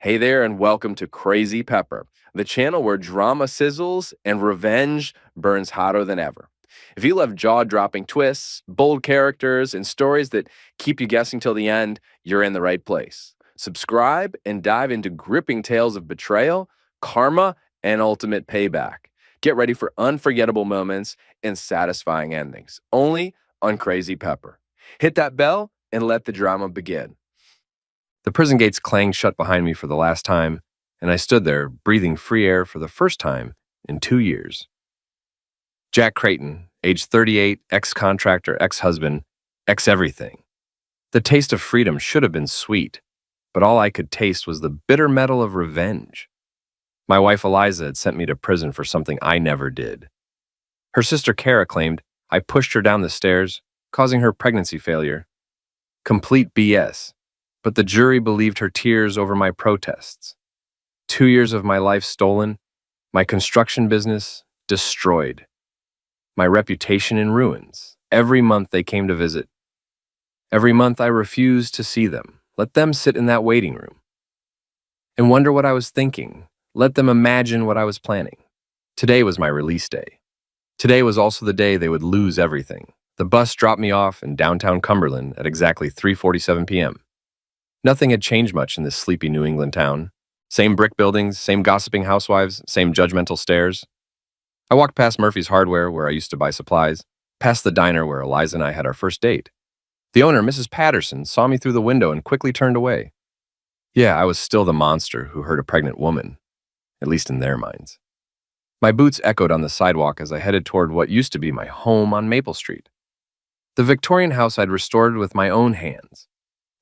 Hey there, and welcome to Crazy Pepper, the channel where drama sizzles and revenge burns hotter than ever. If you love jaw dropping twists, bold characters, and stories that keep you guessing till the end, you're in the right place. Subscribe and dive into gripping tales of betrayal, karma, and ultimate payback. Get ready for unforgettable moments and satisfying endings, only on Crazy Pepper. Hit that bell and let the drama begin. The prison gates clanged shut behind me for the last time, and I stood there, breathing free air for the first time in 2 years. Jack Creighton, age 38, ex-contractor, ex-husband, ex-everything. The taste of freedom should have been sweet, but all I could taste was the bitter metal of revenge. My wife Eliza had sent me to prison for something I never did. Her sister Kara claimed I pushed her down the stairs, causing her pregnancy failure. Complete BS. But the jury believed her tears over my protests. 2 years of my life stolen, my construction business destroyed, my reputation in ruins. Every month they came to visit. Every month I refused to see them. Let them sit in that waiting room and wonder what I was thinking. Let them imagine what I was planning. Today was my release day. Today was also the day they would lose everything. The bus dropped me off in downtown Cumberland at exactly 3:47 p.m. Nothing had changed much in this sleepy New England town. Same brick buildings, same gossiping housewives, same judgmental stares. I walked past Murphy's Hardware, where I used to buy supplies, past the diner where Eliza and I had our first date. The owner, Mrs. Patterson, saw me through the window and quickly turned away. Yeah, I was still the monster who hurt a pregnant woman, at least in their minds. My boots echoed on the sidewalk as I headed toward what used to be my home on Maple Street. The Victorian house I'd restored with my own hands,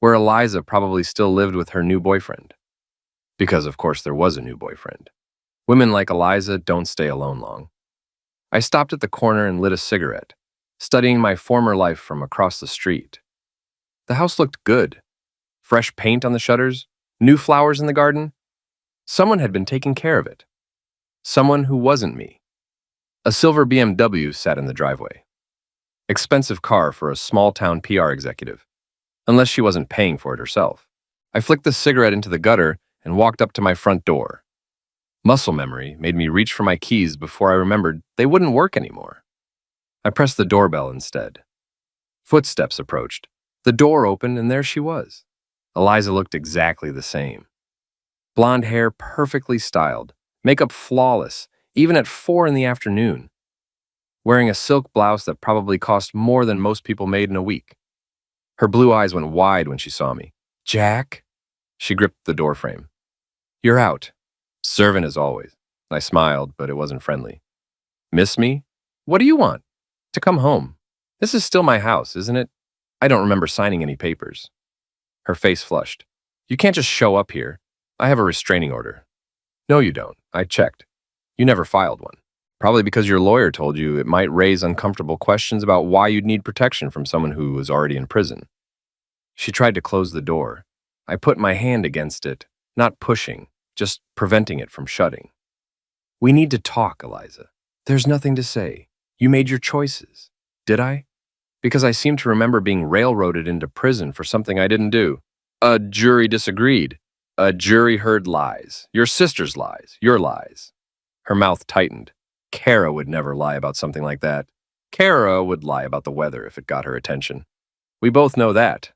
where Eliza probably still lived with her new boyfriend. Because, of course, there was a new boyfriend. Women like Eliza don't stay alone long. I stopped at the corner and lit a cigarette, studying my former life from across the street. The house looked good. Fresh paint on the shutters, new flowers in the garden. Someone had been taking care of it. Someone who wasn't me. A silver BMW sat in the driveway. Expensive car for a small-town PR executive. Unless she wasn't paying for it herself. I flicked the cigarette into the gutter and walked up to my front door. Muscle memory made me reach for my keys before I remembered they wouldn't work anymore. I pressed the doorbell instead. Footsteps approached. The door opened and there she was. Eliza looked exactly the same. Blonde hair perfectly styled, makeup flawless, even at 4 in the afternoon. Wearing a silk blouse that probably cost more than most people made in a week. Her blue eyes went wide when she saw me. Jack? She gripped the doorframe. You're out. Servant as always. I smiled, but it wasn't friendly. Miss me? What do you want? To come home. This is still my house, isn't it? I don't remember signing any papers. Her face flushed. You can't just show up here. I have a restraining order. No, you don't. I checked. You never filed one. Probably because your lawyer told you it might raise uncomfortable questions about why you'd need protection from someone who was already in prison. She tried to close the door. I put my hand against it, not pushing, just preventing it from shutting. We need to talk, Eliza. There's nothing to say. You made your choices. Did I? Because I seem to remember being railroaded into prison for something I didn't do. A jury disagreed. A jury heard lies. Your sister's lies. Your lies. Her mouth tightened. Kara would never lie about something like that. Kara would lie about the weather if it got her attention. We both know that.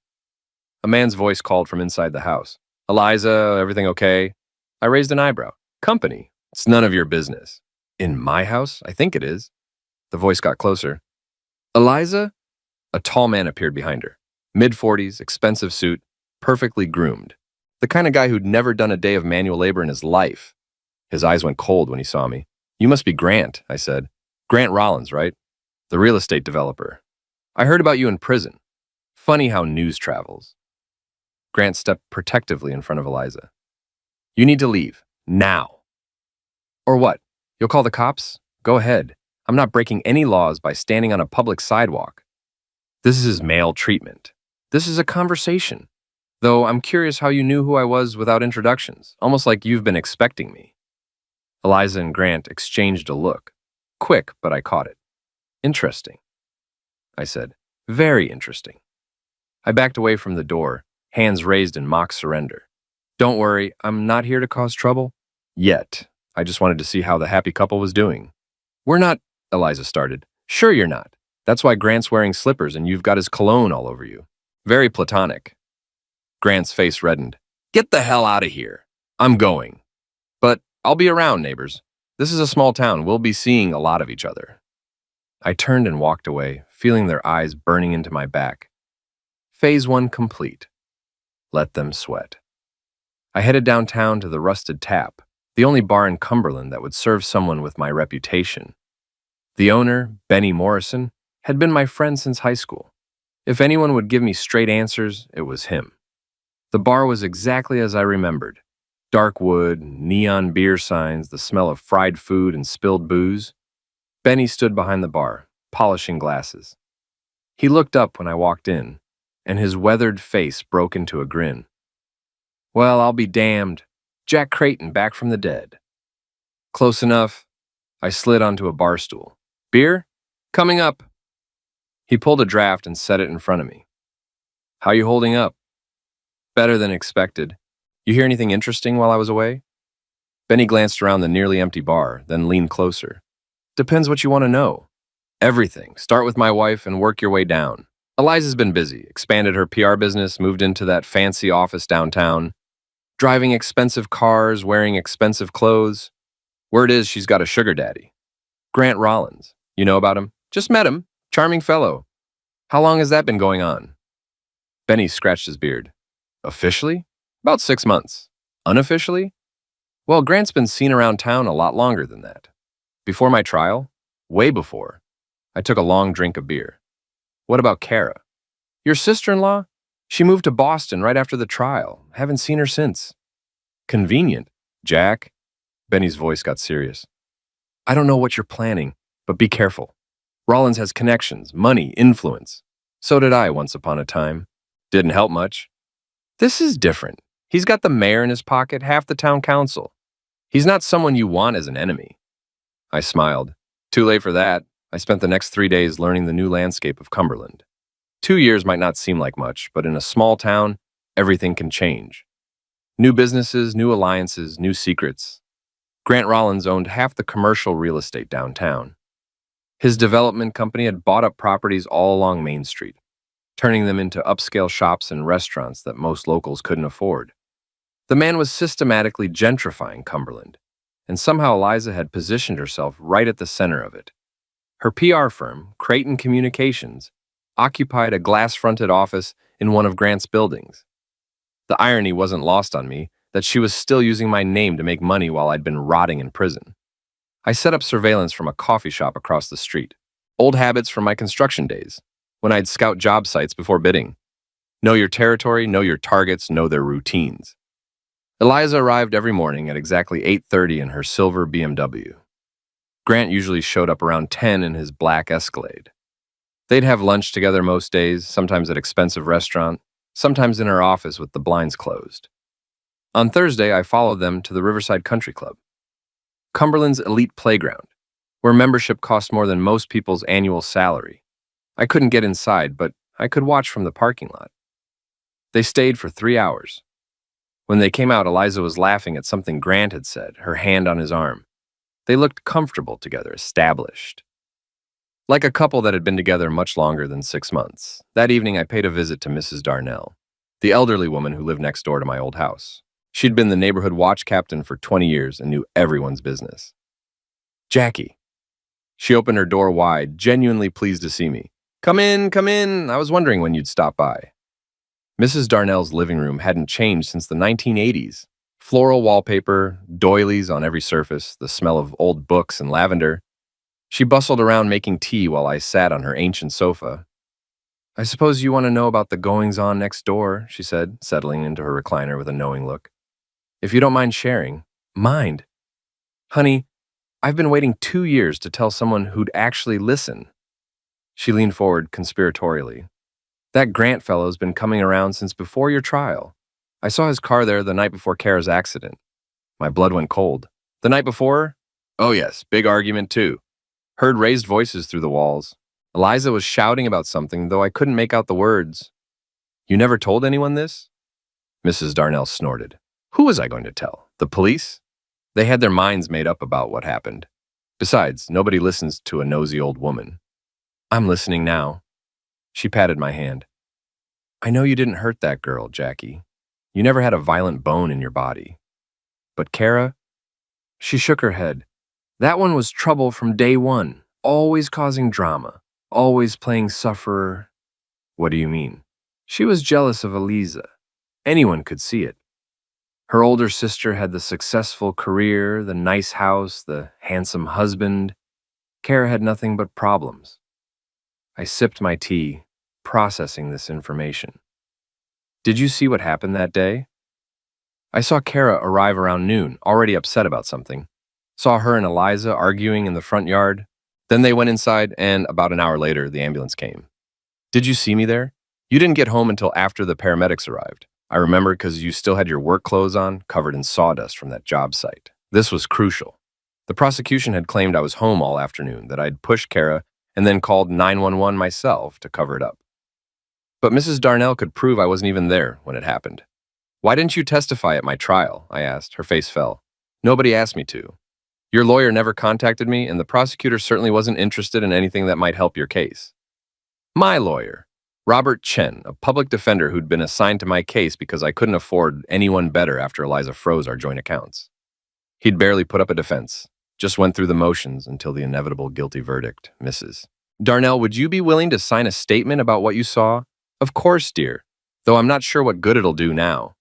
A man's voice called from inside the house. Eliza, everything okay? I raised an eyebrow. Company. It's none of your business. In my house? I think it is. The voice got closer. Eliza? A tall man appeared behind her. Mid-40s, expensive suit, perfectly groomed. The kind of guy who'd never done a day of manual labor in his life. His eyes went cold when he saw me. You must be Grant, I said. Grant Rollins, right? The real estate developer. I heard about you in prison. Funny how news travels. Grant stepped protectively in front of Eliza. You need to leave. Now. Or what? You'll call the cops? Go ahead. I'm not breaking any laws by standing on a public sidewalk. This is male treatment. This is a conversation. Though I'm curious how you knew who I was without introductions, almost like you've been expecting me. Eliza and Grant exchanged a look. Quick, but I caught it. Interesting, I said. Very interesting. I backed away from the door, hands raised in mock surrender. Don't worry, I'm not here to cause trouble. Yet. I just wanted to see how the happy couple was doing. We're not, Eliza started. Sure you're not. That's why Grant's wearing slippers and you've got his cologne all over you. Very platonic. Grant's face reddened. Get the hell out of here. I'm going. But I'll be around, neighbors. This is a small town. We'll be seeing a lot of each other. I turned and walked away, feeling their eyes burning into my back. Phase 1 complete. Let them sweat. I headed downtown to the Rusted Tap, the only bar in Cumberland that would serve someone with my reputation. The owner, Benny Morrison, had been my friend since high school. If anyone would give me straight answers, it was him. The bar was exactly as I remembered. Dark wood, neon beer signs, the smell of fried food and spilled booze. Benny stood behind the bar, polishing glasses. He looked up when I walked in, and his weathered face broke into a grin. Well, I'll be damned. Jack Creighton back from the dead. Close enough. I slid onto a bar stool. Beer? Coming up. He pulled a draft and set it in front of me. How you holding up? Better than expected. You hear anything interesting while I was away? Benny glanced around the nearly empty bar, then leaned closer. Depends what you want to know. Everything. Start with my wife and work your way down. Eliza's been busy, expanded her PR business, moved into that fancy office downtown, driving expensive cars, wearing expensive clothes. Word is she's got a sugar daddy. Grant Rollins. You know about him? Just met him. Charming fellow. How long has that been going on? Benny scratched his beard. Officially? About 6 months. Unofficially? Well, Grant's been seen around town a lot longer than that. Before my trial? Way before. I took a long drink of beer. What about Kara? Your sister-in-law? She moved to Boston right after the trial. Haven't seen her since. Convenient. Jack? Benny's voice got serious. I don't know what you're planning, but be careful. Rollins has connections, money, influence. So did I once upon a time. Didn't help much. This is different. He's got the mayor in his pocket, half the town council. He's not someone you want as an enemy. I smiled. Too late for that. I spent the next 3 days learning the new landscape of Cumberland. 2 years might not seem like much, but in a small town, everything can change. New businesses, new alliances, new secrets. Grant Rollins owned half the commercial real estate downtown. His development company had bought up properties all along Main Street, turning them into upscale shops and restaurants that most locals couldn't afford. The man was systematically gentrifying Cumberland, and somehow Eliza had positioned herself right at the center of it. Her PR firm, Creighton Communications, occupied a glass-fronted office in one of Grant's buildings. The irony wasn't lost on me that she was still using my name to make money while I'd been rotting in prison. I set up surveillance from a coffee shop across the street. Old habits from my construction days, when I'd scout job sites before bidding. Know your territory, know your targets, know their routines. Eliza arrived every morning at exactly 8:30 in her silver BMW. Grant usually showed up around 10 in his black Escalade. They'd have lunch together most days, sometimes at an expensive restaurant, sometimes in her office with the blinds closed. On Thursday, I followed them to the Riverside Country Club, Cumberland's elite playground, where membership cost more than most people's annual salary. I couldn't get inside, but I could watch from the parking lot. They stayed for 3 hours. When they came out, Eliza was laughing at something Grant had said, her hand on his arm. They looked comfortable together, established. Like a couple that had been together much longer than 6 months. That evening, I paid a visit to Mrs. Darnell, the elderly woman who lived next door to my old house. She'd been the neighborhood watch captain for 20 years and knew everyone's business. Jackie. She opened her door wide, genuinely pleased to see me. Come in, come in. I was wondering when you'd stop by. Mrs. Darnell's living room hadn't changed since the 1980s. Floral wallpaper, doilies on every surface, the smell of old books and lavender. She bustled around making tea while I sat on her ancient sofa. I suppose you want to know about the goings-on next door, she said, settling into her recliner with a knowing look. If you don't mind sharing. Mind? Honey, I've been waiting 2 years to tell someone who'd actually listen. She leaned forward conspiratorially. That Grant fellow's been coming around since before your trial. I saw his car there the night before Kara's accident. My blood went cold. The night before? Oh yes, big argument too. Heard raised voices through the walls. Eliza was shouting about something, though I couldn't make out the words. You never told anyone this? Mrs. Darnell snorted. Who was I going to tell? The police? They had their minds made up about what happened. Besides, nobody listens to a nosy old woman. I'm listening now. She patted my hand. I know you didn't hurt that girl, Jackie. You never had a violent bone in your body. But Kara? She shook her head. That one was trouble from day one, always causing drama, always playing sufferer. What do you mean? She was jealous of Eliza. Anyone could see it. Her older sister had the successful career, the nice house, the handsome husband. Kara had nothing but problems. I sipped my tea, processing this information. Did you see what happened that day? I saw Kara arrive around noon, already upset about something. Saw her and Eliza arguing in the front yard. Then they went inside, and about an hour later, the ambulance came. Did you see me there? You didn't get home until after the paramedics arrived. I remember because you still had your work clothes on, covered in sawdust from that job site. This was crucial. The prosecution had claimed I was home all afternoon, that I'd pushed Kara and then called 911 myself to cover it up. But Mrs. Darnell could prove I wasn't even there when it happened. Why didn't you testify at my trial? I asked. Her face fell. Nobody asked me to. Your lawyer never contacted me, and the prosecutor certainly wasn't interested in anything that might help your case. My lawyer, Robert Chen, a public defender who'd been assigned to my case because I couldn't afford anyone better after Eliza froze our joint accounts. He'd barely put up a defense, just went through the motions until the inevitable guilty verdict, Mrs. Darnell, would you be willing to sign a statement about what you saw? Of course, dear, though I'm not sure what good it'll do now.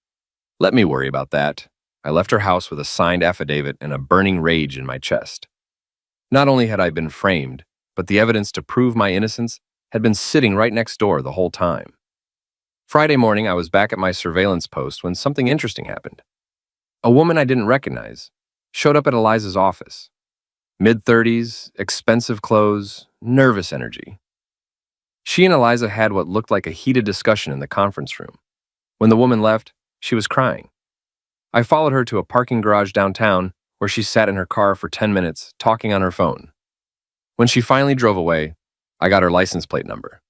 Let me worry about that. I left her house with a signed affidavit and a burning rage in my chest. Not only had I been framed, but the evidence to prove my innocence had been sitting right next door the whole time. Friday morning, I was back at my surveillance post when something interesting happened. A woman I didn't recognize showed up at Eliza's office. Mid-30s, expensive clothes, nervous energy. She and Eliza had what looked like a heated discussion in the conference room. When the woman left, she was crying. I followed her to a parking garage downtown where she sat in her car for 10 minutes, talking on her phone. When she finally drove away, I got her license plate number.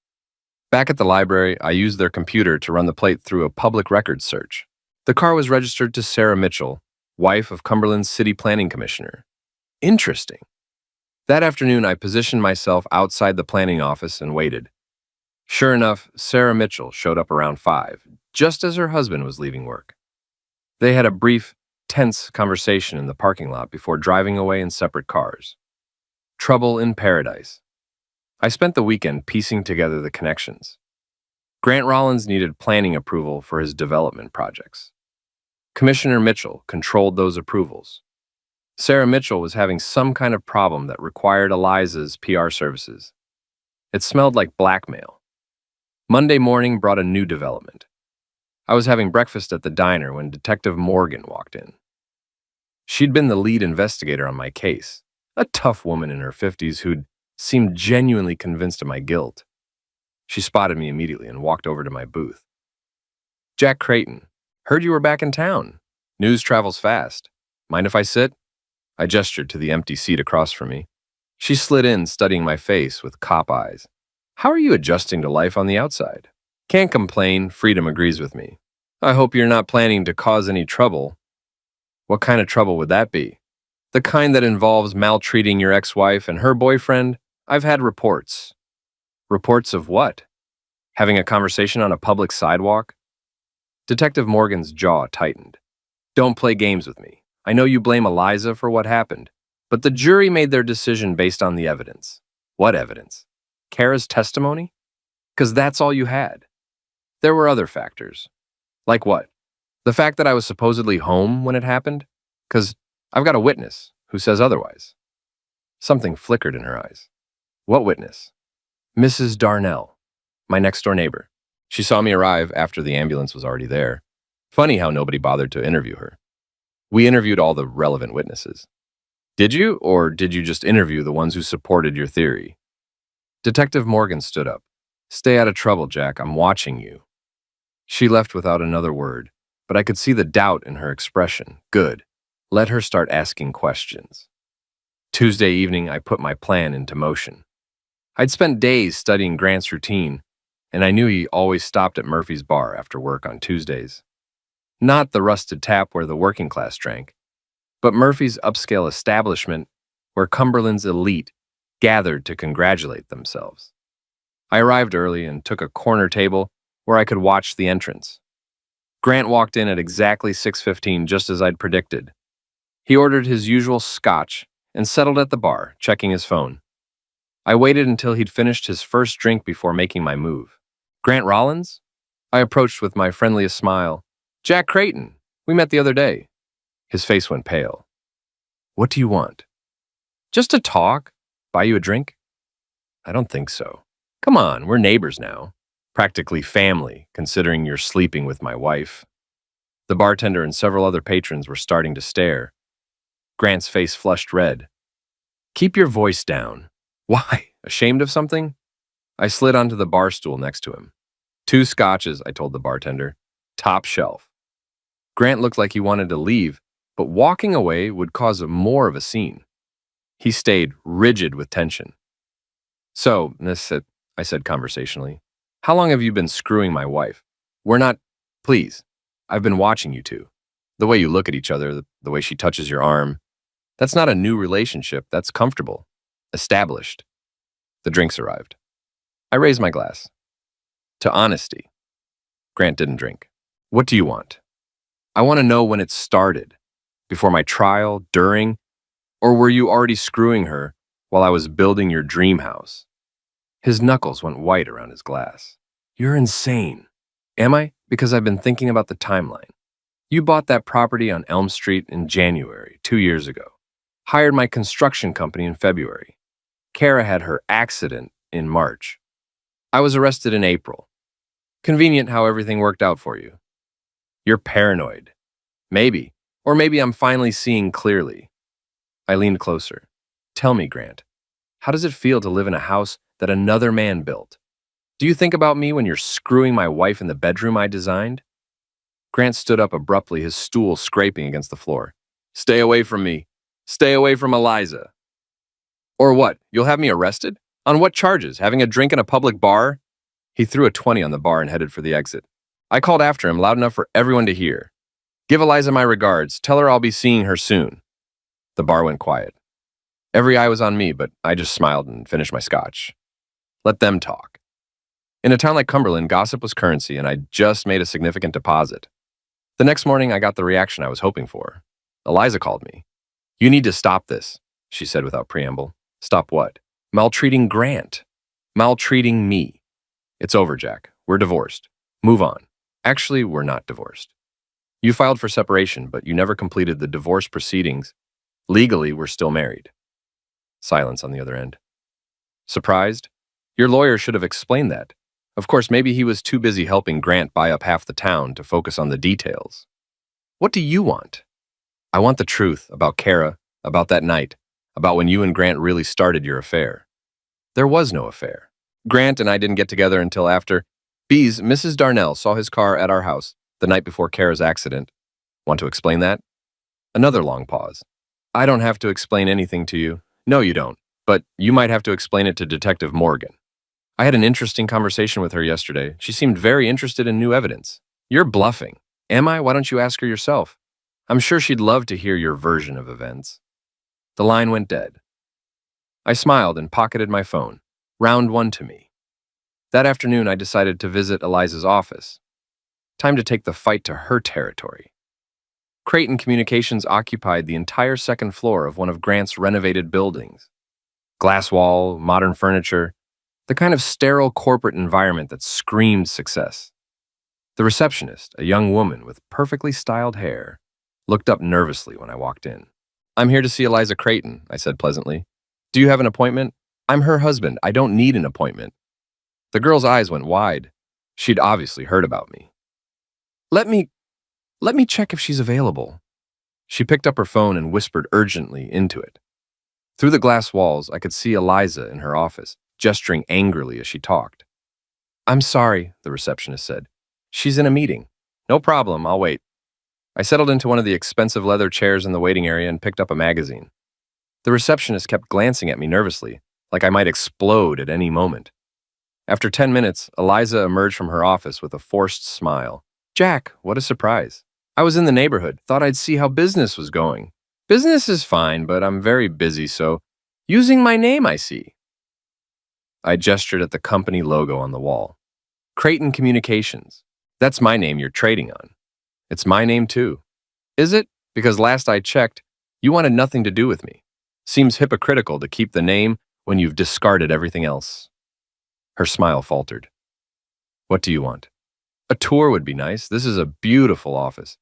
Back at the library, I used their computer to run the plate through a public records search. The car was registered to Sarah Mitchell, wife of Cumberland's city planning commissioner. Interesting. That afternoon, I positioned myself outside the planning office and waited. Sure enough, Sarah Mitchell showed up around 5, just as her husband was leaving work. They had a brief, tense conversation in the parking lot before driving away in separate cars. Trouble in paradise. I spent the weekend piecing together the connections. Grant Rollins needed planning approval for his development projects. Commissioner Mitchell controlled those approvals. Sarah Mitchell was having some kind of problem that required Eliza's PR services. It smelled like blackmail. Monday morning brought a new development. I was having breakfast at the diner when Detective Morgan walked in. She'd been the lead investigator on my case, a tough woman in her 50s who'd seemed genuinely convinced of my guilt. She spotted me immediately and walked over to my booth. Jack Creighton, heard you were back in town. News travels fast. Mind if I sit? I gestured to the empty seat across from me. She slid in, studying my face with cop eyes. How are you adjusting to life on the outside? Can't complain, Freedom agrees with me. I hope you're not planning to cause any trouble. What kind of trouble would that be? The kind that involves maltreating your ex-wife and her boyfriend? I've had reports. Reports of what? Having a conversation on a public sidewalk? Detective Morgan's jaw tightened. Don't play games with me. I know you blame Eliza for what happened, but the jury made their decision based on the evidence. What evidence? Kara's testimony? Because that's all you had. There were other factors. Like what? The fact that I was supposedly home when it happened? Because I've got a witness who says otherwise. Something flickered in her eyes. What witness? Mrs. Darnell, my next-door neighbor. She saw me arrive after the ambulance was already there. Funny how nobody bothered to interview her. We interviewed all the relevant witnesses. Did you, or did you just interview the ones who supported your theory? Detective Morgan stood up. Stay out of trouble, Jack. I'm watching you. She left without another word, but I could see the doubt in her expression. Good. Let her start asking questions. Tuesday evening, I put my plan into motion. I'd spent days studying Grant's routine, and I knew he always stopped at Murphy's bar after work on Tuesdays. Not the rusted tap where the working class drank, but Murphy's upscale establishment where Cumberland's elite gathered to congratulate themselves. I arrived early and took a corner table where I could watch the entrance. Grant walked in at exactly 6:15, just as I'd predicted. He ordered his usual scotch and settled at the bar, checking his phone. I waited until he'd finished his first drink before making my move. Grant Rollins? I approached with my friendliest smile. Jack Creighton. We met the other day. His face went pale. What do you want? Just to talk? Buy you a drink? I don't think so. Come on, we're neighbors now. Practically family, considering you're sleeping with my wife. The bartender and several other patrons were starting to stare. Grant's face flushed red. Keep your voice down. Why? Ashamed of something? I slid onto the bar stool next to him. 2 scotches, I told the bartender. Top shelf. Grant looked like he wanted to leave, but walking away would cause more of a scene. He stayed rigid with tension. So, I said conversationally, how long have you been screwing my wife? We're not, please. I've been watching you two. The way you look at each other, the way she touches your arm. That's not a new relationship, that's comfortable. Established. The drinks arrived. I raised my glass. To honesty. Grant didn't drink. What do you want? I want to know when it started. Before my trial, during, or were you already screwing her while I was building your dream house? His knuckles went white around his glass. You're insane. Am I? Because I've been thinking about the timeline. You bought that property on Elm Street in January, 2 years ago. Hired my construction company in February. Kara had her accident in March. I was arrested in April. Convenient how everything worked out for you. You're paranoid. Maybe. Or maybe I'm finally seeing clearly. I leaned closer. Tell me, Grant, how does it feel to live in a house that another man built? Do you think about me when you're screwing my wife in the bedroom I designed? Grant stood up abruptly, his stool scraping against the floor. Stay away from me. Stay away from Eliza. Or what? You'll have me arrested? On what charges? Having a drink in a public bar? He threw a 20 on the bar and headed for the exit. I called after him loud enough for everyone to hear. Give Eliza my regards. Tell her I'll be seeing her soon. The bar went quiet. Every eye was on me, but I just smiled and finished my scotch. Let them talk. In a town like Cumberland, gossip was currency, and I just made a significant deposit. The next morning, I got the reaction I was hoping for. Eliza called me. You need to stop this, she said without preamble. Stop what? Maltreating Grant. Maltreating me. It's over, Jack. We're divorced. Move on. Actually, we're not divorced. You filed for separation, but you never completed the divorce proceedings. Legally, we're still married. Silence on the other end. Surprised? Your lawyer should have explained that. Of course, maybe he was too busy helping Grant buy up half the town to focus on the details. What do you want? I want the truth about Kara, about that night, about when you and Grant really started your affair. There was no affair. Grant and I didn't get together until after. Mrs. Darnell saw his car at our house the night before Kara's accident. Want to explain that? Another long pause. I don't have to explain anything to you. No, you don't. But you might have to explain it to Detective Morgan. I had an interesting conversation with her yesterday. She seemed very interested in new evidence. You're bluffing. Am I? Why don't you ask her yourself? I'm sure she'd love to hear your version of events. The line went dead. I smiled and pocketed my phone. Round 1 to me. That afternoon, I decided to visit Eliza's office. Time to take the fight to her territory. Creighton Communications occupied the entire second floor of one of Grant's renovated buildings. Glass wall, modern furniture, the kind of sterile corporate environment that screamed success. The receptionist, a young woman with perfectly styled hair, looked up nervously when I walked in. I'm here to see Eliza Creighton, I said pleasantly. Do you have an appointment? I'm her husband. I don't need an appointment. The girl's eyes went wide. She'd obviously heard about me. Let me check if she's available. She picked up her phone and whispered urgently into it. Through the glass walls, I could see Eliza in her office, gesturing angrily as she talked. I'm sorry, the receptionist said. She's in a meeting. No problem, I'll wait. I settled into one of the expensive leather chairs in the waiting area and picked up a magazine. The receptionist kept glancing at me nervously, like I might explode at any moment. After 10 minutes, Eliza emerged from her office with a forced smile. Jack, what a surprise. I was in the neighborhood, thought I'd see how business was going. Business is fine, but I'm very busy, so using my name, I see. I gestured at the company logo on the wall. Creighton Communications. That's my name you're trading on. It's my name too. Is it? Because last I checked, you wanted nothing to do with me. Seems hypocritical to keep the name when you've discarded everything else. Her smile faltered. What do you want? A tour would be nice. This is a beautiful office.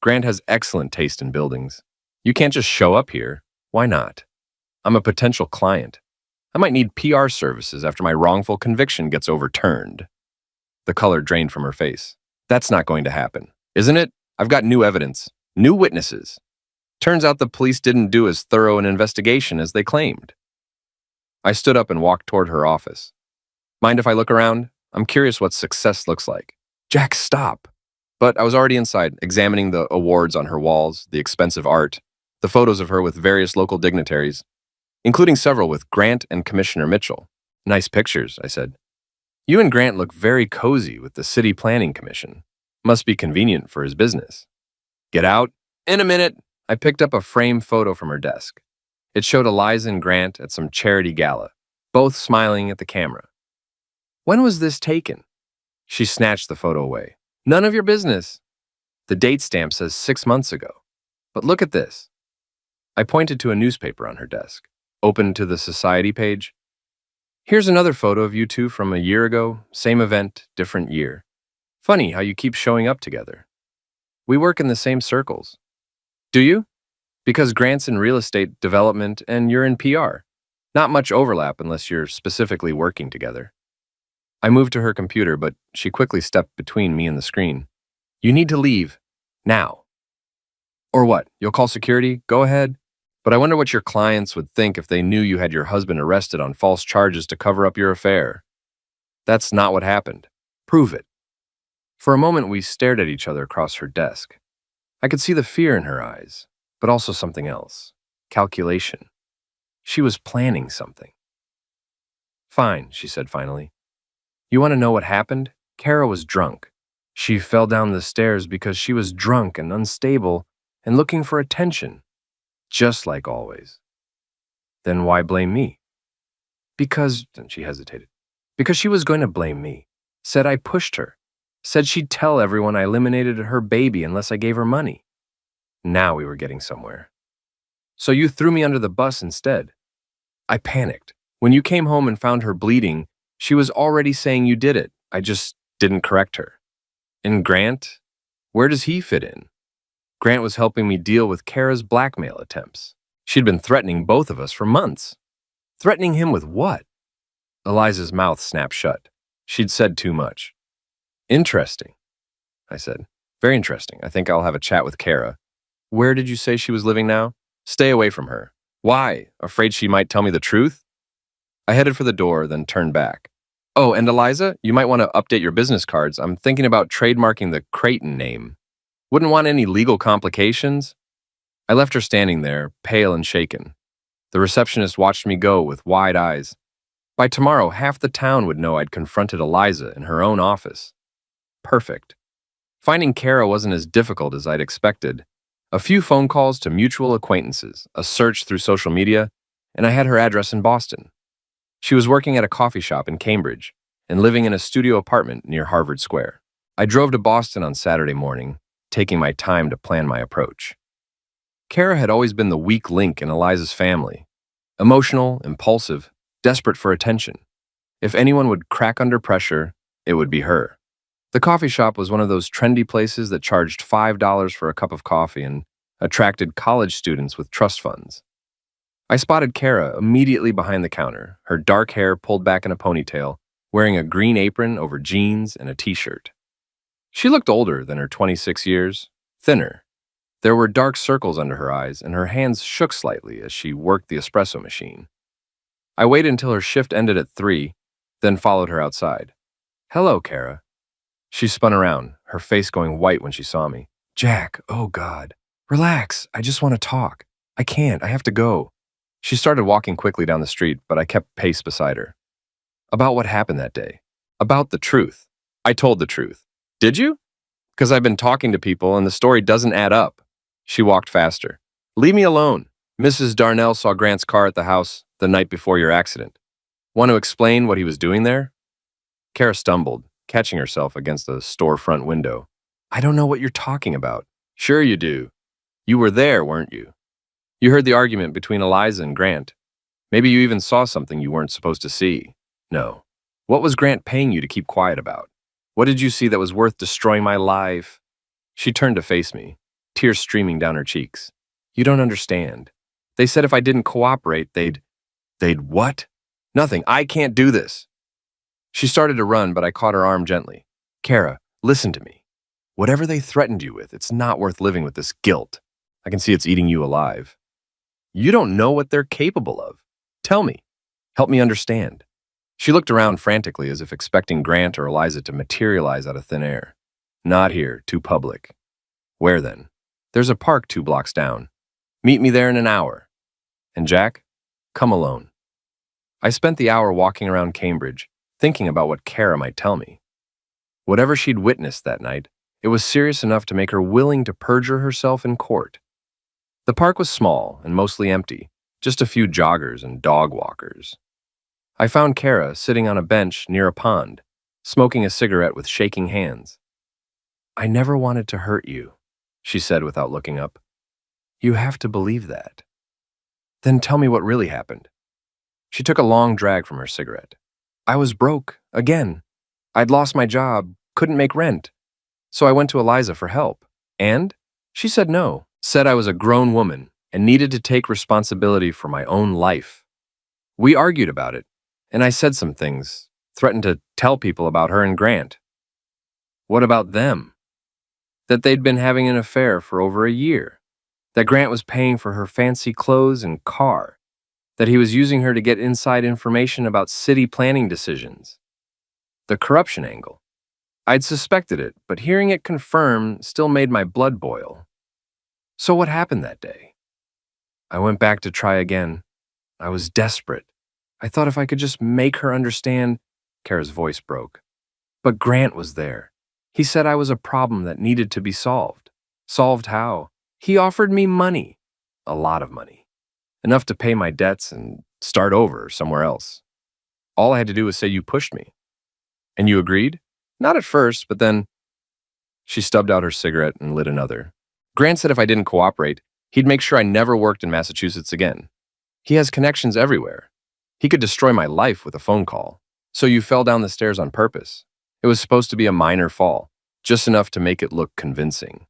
Grant has excellent taste in buildings. You can't just show up here. Why not? I'm a potential client. I might need PR services after my wrongful conviction gets overturned. The color drained from her face. That's not going to happen, isn't it? I've got new evidence, new witnesses. Turns out the police didn't do as thorough an investigation as they claimed. I stood up and walked toward her office. Mind if I look around? I'm curious what success looks like. Jack, stop. But I was already inside, examining the awards on her walls, the expensive art, the photos of her with various local dignitaries, including several with Grant and Commissioner Mitchell. Nice pictures, I said. You and Grant look very cozy with the City Planning Commission. Must be convenient for his business. Get out. In a minute. I picked up a framed photo from her desk. It showed Eliza and Grant at some charity gala, both smiling at the camera. When was this taken? She snatched the photo away. None of your business. The date stamp says 6 months ago. But look at this. I pointed to a newspaper on her desk, opened to the society page. Here's another photo of you two from a year ago, same event, different year. Funny how you keep showing up together. We work in the same circles. Do you? Because Grant's in real estate development and you're in PR. Not much overlap unless you're specifically working together. I moved to her computer, but she quickly stepped between me and the screen. You need to leave. Now. Or what? You'll call security? Go ahead. But I wonder what your clients would think if they knew you had your husband arrested on false charges to cover up your affair. That's not what happened. Prove it. For a moment, we stared at each other across her desk. I could see the fear in her eyes, but also something else. Calculation. She was planning something. Fine, she said finally. You want to know what happened? Kara was drunk. She fell down the stairs because she was drunk and unstable and looking for attention. Just like always. Then why blame me? Because, and she hesitated, because she was going to blame me. Said I pushed her. Said she'd tell everyone I eliminated her baby unless I gave her money. Now we were getting somewhere. So you threw me under the bus instead. I panicked. When you came home and found her bleeding, she was already saying you did it. I just didn't correct her. And Grant? Where does he fit in? Grant was helping me deal with Kara's blackmail attempts. She'd been threatening both of us for months. Threatening him with what? Eliza's mouth snapped shut. She'd said too much. Interesting, I said. Very interesting. I think I'll have a chat with Kara. Where did you say she was living now? Stay away from her. Why? Afraid she might tell me the truth? I headed for the door, then turned back. Oh, and Eliza, you might want to update your business cards. I'm thinking about trademarking the Creighton name. Wouldn't want any legal complications? I left her standing there, pale and shaken. The receptionist watched me go with wide eyes. By tomorrow, half the town would know I'd confronted Eliza in her own office. Perfect. Finding Kara wasn't as difficult as I'd expected. A few phone calls to mutual acquaintances, a search through social media, and I had her address in Boston. She was working at a coffee shop in Cambridge and living in a studio apartment near Harvard Square. I drove to Boston on Saturday morning, taking my time to plan my approach. Kara had always been the weak link in Eliza's family. Emotional, impulsive, desperate for attention. If anyone would crack under pressure, it would be her. The coffee shop was one of those trendy places that charged $5 for a cup of coffee and attracted college students with trust funds. I spotted Kara immediately behind the counter, her dark hair pulled back in a ponytail, wearing a green apron over jeans and a t-shirt. She looked older than her 26 years, thinner. There were dark circles under her eyes, and her hands shook slightly as she worked the espresso machine. I waited until her shift ended at 3, then followed her outside. Hello, Kara. She spun around, her face going white when she saw me. Jack, oh God. Relax, I just want to talk. I can't, I have to go. She started walking quickly down the street, but I kept pace beside her. About what happened that day. About the truth. I told the truth. Did you? Because I've been talking to people and the story doesn't add up. She walked faster. Leave me alone. Mrs. Darnell saw Grant's car at the house the night before your accident. Want to explain what he was doing there? Kara stumbled, catching herself against a storefront window. I don't know what you're talking about. Sure you do. You were there, weren't you? You heard the argument between Eliza and Grant. Maybe you even saw something you weren't supposed to see. No. What was Grant paying you to keep quiet about? What did you see that was worth destroying my life? She turned to face me, tears streaming down her cheeks. You don't understand. They said if I didn't cooperate, they'd what? Nothing. I can't do this. She started to run, but I caught her arm gently. Kara, listen to me. Whatever they threatened you with, it's not worth living with this guilt. I can see it's eating you alive. You don't know what they're capable of. Tell me. Help me understand. She looked around frantically as if expecting Grant or Eliza to materialize out of thin air. Not here, too public. Where then? There's a park 2 blocks down. Meet me there in an hour. And Jack, come alone. I spent the hour walking around Cambridge, thinking about what Kara might tell me. Whatever she'd witnessed that night, it was serious enough to make her willing to perjure herself in court. The park was small and mostly empty, just a few joggers and dog walkers. I found Kara sitting on a bench near a pond, smoking a cigarette with shaking hands. I never wanted to hurt you, she said without looking up. You have to believe that. Then tell me what really happened. She took a long drag from her cigarette. I was broke, again. I'd lost my job, couldn't make rent. So I went to Eliza for help. And? She said no, said I was a grown woman and needed to take responsibility for my own life. We argued about it, and I said some things, threatened to tell people about her and Grant. What about them? That they'd been having an affair for over a year. That Grant was paying for her fancy clothes and car. That he was using her to get inside information about city planning decisions. The corruption angle. I'd suspected it, but hearing it confirmed still made my blood boil. So what happened that day? I went back to try again. I was desperate. I thought if I could just make her understand. Kara's voice broke. But Grant was there. He said I was a problem that needed to be solved. Solved how? He offered me money. A lot of money. Enough to pay my debts and start over somewhere else. All I had to do was say you pushed me. And you agreed? Not at first, but then. She stubbed out her cigarette and lit another. Grant said if I didn't cooperate, he'd make sure I never worked in Massachusetts again. He has connections everywhere. He could destroy my life with a phone call. So you fell down the stairs on purpose. It was supposed to be a minor fall, just enough to make it look convincing.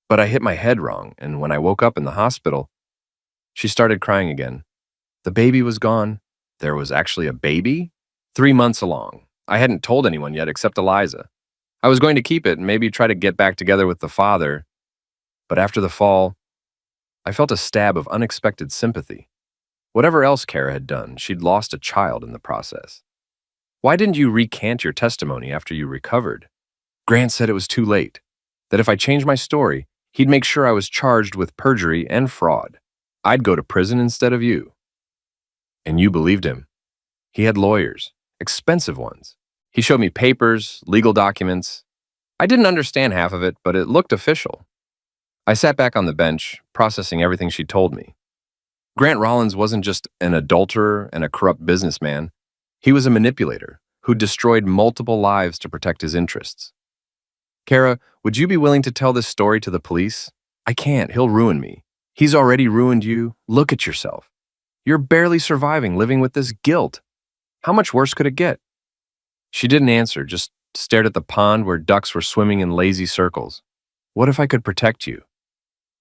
But I hit my head wrong, and when I woke up in the hospital, she started crying again. The baby was gone. There was actually a baby? 3 months along. I hadn't told anyone yet except Eliza. I was going to keep it and maybe try to get back together with the father. But after the fall, I felt a stab of unexpected sympathy. Whatever else Kara had done, she'd lost a child in the process. Why didn't you recant your testimony after you recovered? Grant said it was too late, that if I changed my story, he'd make sure I was charged with perjury and fraud. I'd go to prison instead of you. And you believed him. He had lawyers, expensive ones. He showed me papers, legal documents. I didn't understand half of it, but it looked official. I sat back on the bench, processing everything she told me. Grant Rollins wasn't just an adulterer and a corrupt businessman. He was a manipulator who destroyed multiple lives to protect his interests. Kara, would you be willing to tell this story to the police? I can't. He'll ruin me. He's already ruined you. Look at yourself. You're barely surviving, living with this guilt. How much worse could it get? She didn't answer, just stared at the pond where ducks were swimming in lazy circles. What if I could protect you?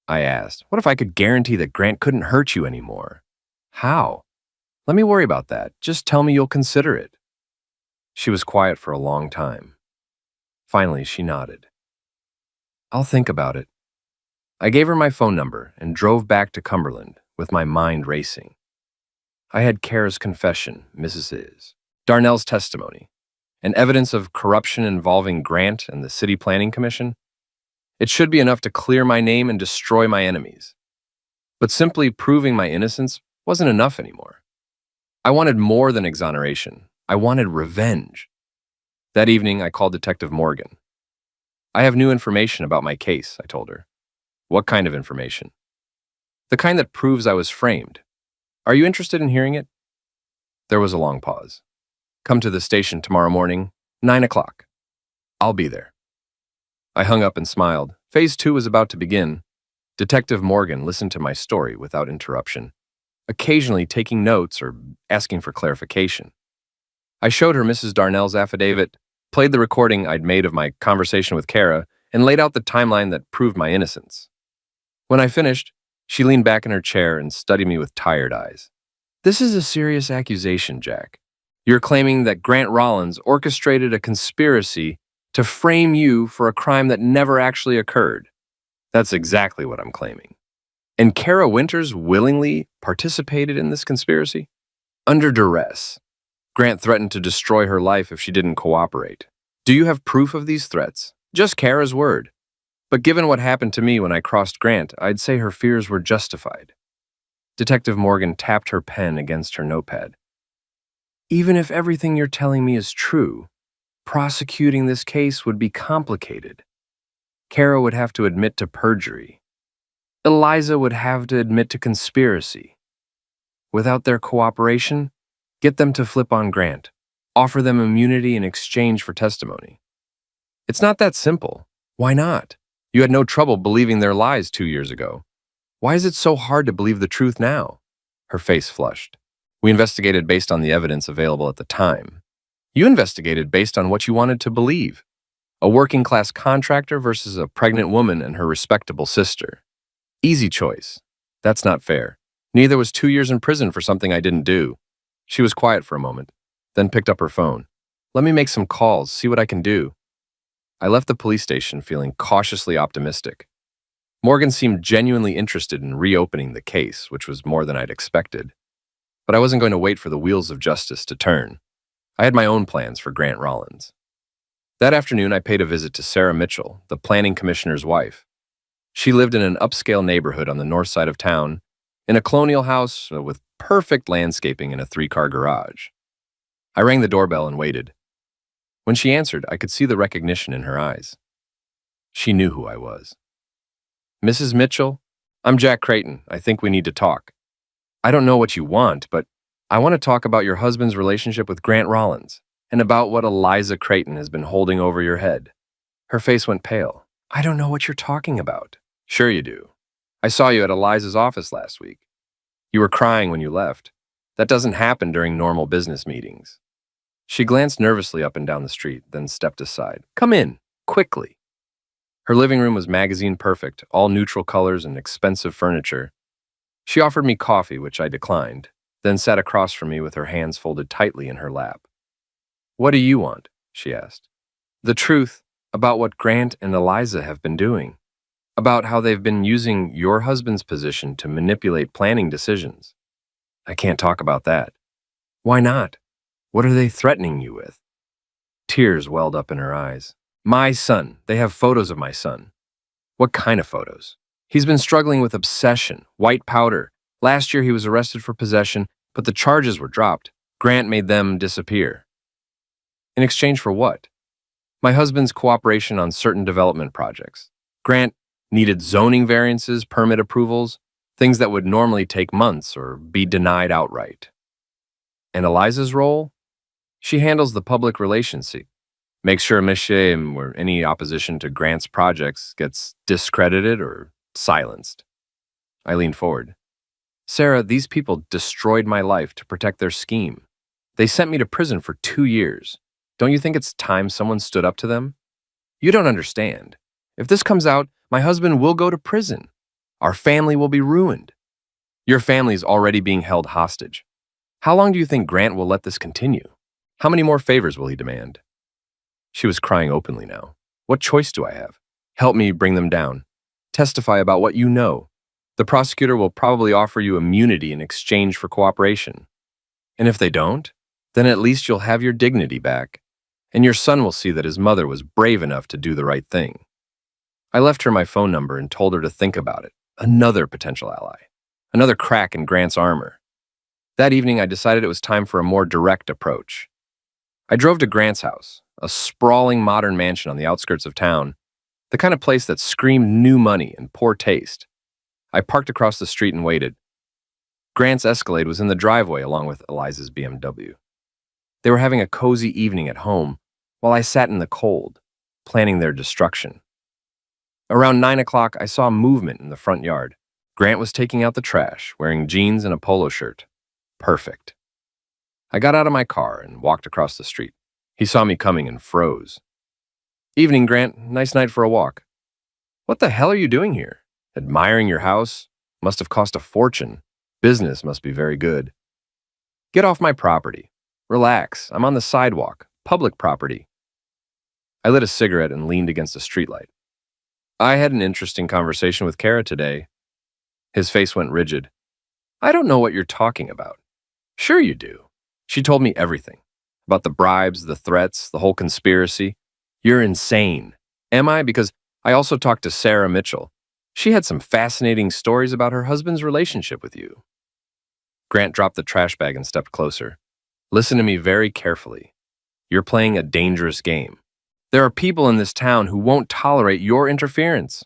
I asked. What if I could guarantee that Grant couldn't hurt you anymore? How? Let me worry about that. Just tell me you'll consider it. She was quiet for a long time. Finally, she nodded. I'll think about it. I gave her my phone number and drove back to Cumberland with my mind racing. I had Kara's confession, Mrs. Darnell's testimony, and evidence of corruption involving Grant and the City Planning Commission. It should be enough to clear my name and destroy my enemies. But simply proving my innocence wasn't enough anymore. I wanted more than exoneration. I wanted revenge. That evening, I called Detective Morgan. I have new information about my case, I told her. What kind of information? The kind that proves I was framed. Are you interested in hearing it? There was a long pause. Come to the station tomorrow morning, 9 o'clock. I'll be there. I hung up and smiled. Phase 2 was about to begin. Detective Morgan listened to my story without interruption, occasionally taking notes or asking for clarification. I showed her Mrs. Darnell's affidavit, played the recording I'd made of my conversation with Kara, and laid out the timeline that proved my innocence. When I finished, she leaned back in her chair and studied me with tired eyes. This is a serious accusation, Jack. You're claiming that Grant Rollins orchestrated a conspiracy to frame you for a crime that never actually occurred. That's exactly what I'm claiming. And Kara Winters willingly participated in this conspiracy? Under duress. Grant threatened to destroy her life if she didn't cooperate. Do you have proof of these threats? Just Kara's word. But given what happened to me when I crossed Grant, I'd say her fears were justified. Detective Morgan tapped her pen against her notepad. Even if everything you're telling me is true, prosecuting this case would be complicated. Kara would have to admit to perjury. Eliza would have to admit to conspiracy. Without their cooperation, get them to flip on Grant. Offer them immunity in exchange for testimony. It's not that simple. Why not? You had no trouble believing their lies 2 years ago. Why is it so hard to believe the truth now? Her face flushed. We investigated based on the evidence available at the time. You investigated based on what you wanted to believe. A working-class contractor versus a pregnant woman and her respectable sister. Easy choice. That's not fair. Neither was 2 years in prison for something I didn't do. She was quiet for a moment, then picked up her phone. Let me make some calls, see what I can do. I left the police station feeling cautiously optimistic. Morgan seemed genuinely interested in reopening the case, which was more than I'd expected. But I wasn't going to wait for the wheels of justice to turn. I had my own plans for Grant Rollins. That afternoon, I paid a visit to Sarah Mitchell, the planning commissioner's wife. She lived in an upscale neighborhood on the north side of town, in a colonial house with perfect landscaping and a 3-car garage. I rang the doorbell and waited. When she answered, I could see the recognition in her eyes. She knew who I was. Mrs. Mitchell, I'm Jack Creighton. I think we need to talk. I don't know what you want, but I want to talk about your husband's relationship with Grant Rollins and about what Eliza Creighton has been holding over your head. Her face went pale. I don't know what you're talking about. Sure you do. I saw you at Eliza's office last week. You were crying when you left. That doesn't happen during normal business meetings. She glanced nervously up and down the street, then stepped aside. Come in, quickly. Her living room was magazine perfect, all neutral colors and expensive furniture. She offered me coffee, which I declined, then sat across from me with her hands folded tightly in her lap. What do you want? She asked. The truth about what Grant and Eliza have been doing, about how they've been using your husband's position to manipulate planning decisions. I can't talk about that. Why not? What are they threatening you with? Tears welled up in her eyes. My son. They have photos of my son. What kind of photos? He's been struggling with obsession, white powder. Last year he was arrested for possession, but the charges were dropped. Grant made them disappear. In exchange for what? My husband's cooperation on certain development projects. Grant needed zoning variances, permit approvals, things that would normally take months or be denied outright. And Eliza's role? She handles the public relations seat, makes sure or any opposition to Grant's projects gets discredited or silenced. I leaned forward. Sarah, these people destroyed my life to protect their scheme. They sent me to prison for 2 years. Don't you think it's time someone stood up to them? You don't understand. If this comes out, my husband will go to prison. Our family will be ruined. Your family's already being held hostage. How long do you think Grant will let this continue? How many more favors will he demand? She was crying openly now. What choice do I have? Help me bring them down. Testify about what you know. The prosecutor will probably offer you immunity in exchange for cooperation. And if they don't, then at least you'll have your dignity back, and your son will see that his mother was brave enough to do the right thing. I left her my phone number and told her to think about it. Another potential ally. Another crack in Grant's armor. That evening, I decided it was time for a more direct approach. I drove to Grant's house, a sprawling modern mansion on the outskirts of town. The kind of place that screamed new money and poor taste. I parked across the street and waited. Grant's Escalade was in the driveway along with Eliza's BMW. They were having a cozy evening at home while I sat in the cold, planning their destruction. Around 9 o'clock, I saw movement in the front yard. Grant was taking out the trash, wearing jeans and a polo shirt. Perfect. I got out of my car and walked across the street. He saw me coming and froze. Evening, Grant. Nice night for a walk. What the hell are you doing here? Admiring your house? Must have cost a fortune. Business must be very good. Get off my property. Relax. I'm on the sidewalk. Public property. I lit a cigarette and leaned against a streetlight. I had an interesting conversation with Kara today. His face went rigid. I don't know what you're talking about. Sure you do. She told me everything. About the bribes, the threats, the whole conspiracy. You're insane. Am I? Because I also talked to Sarah Mitchell. She had some fascinating stories about her husband's relationship with you. Grant dropped the trash bag and stepped closer. Listen to me very carefully. You're playing a dangerous game. There are people in this town who won't tolerate your interference.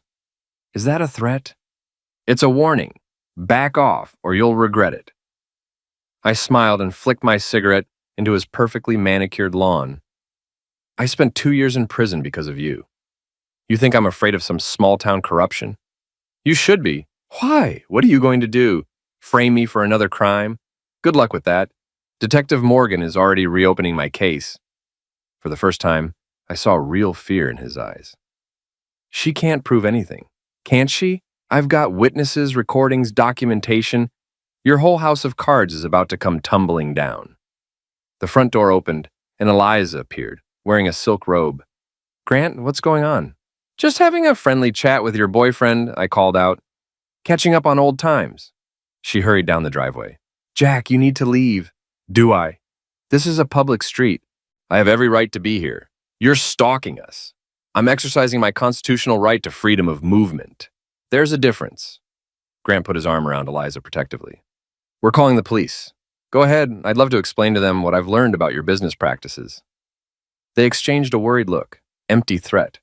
Is that a threat? It's a warning. Back off or you'll regret it. I smiled and flicked my cigarette into his perfectly manicured lawn. I spent 2 years in prison because of you. You think I'm afraid of some small-town corruption? You should be. Why? What are you going to do? Frame me for another crime? Good luck with that. Detective Morgan is already reopening my case. For the first time, I saw real fear in his eyes. She can't prove anything. Can't she? I've got witnesses, recordings, documentation. Your whole house of cards is about to come tumbling down. The front door opened, and Eliza appeared, wearing a silk robe. Grant, what's going on? Just having a friendly chat with your boyfriend, I called out. Catching up on old times. She hurried down the driveway. Jack, you need to leave. Do I? This is a public street. I have every right to be here. You're stalking us. I'm exercising my constitutional right to freedom of movement. There's a difference. Grant put his arm around Eliza protectively. We're calling the police. Go ahead. I'd love to explain to them what I've learned about your business practices. They exchanged a worried look, empty threat.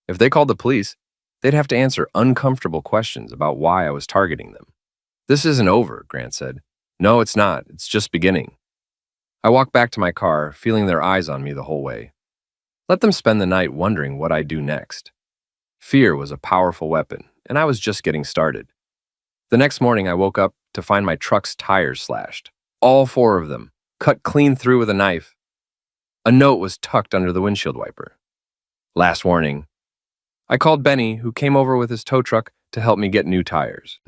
If they called the police, they'd have to answer uncomfortable questions about why I was targeting them. This isn't over, Grant said. No, it's not. It's just beginning. I walked back to my car, feeling their eyes on me the whole way. Let them spend the night wondering what I'd do next. Fear was a powerful weapon, and I was just getting started. The next morning, I woke up to find my truck's tires slashed. All 4 of them, cut clean through with a knife. A note was tucked under the windshield wiper. Last warning. I called Benny, who came over with his tow truck to help me get new tires.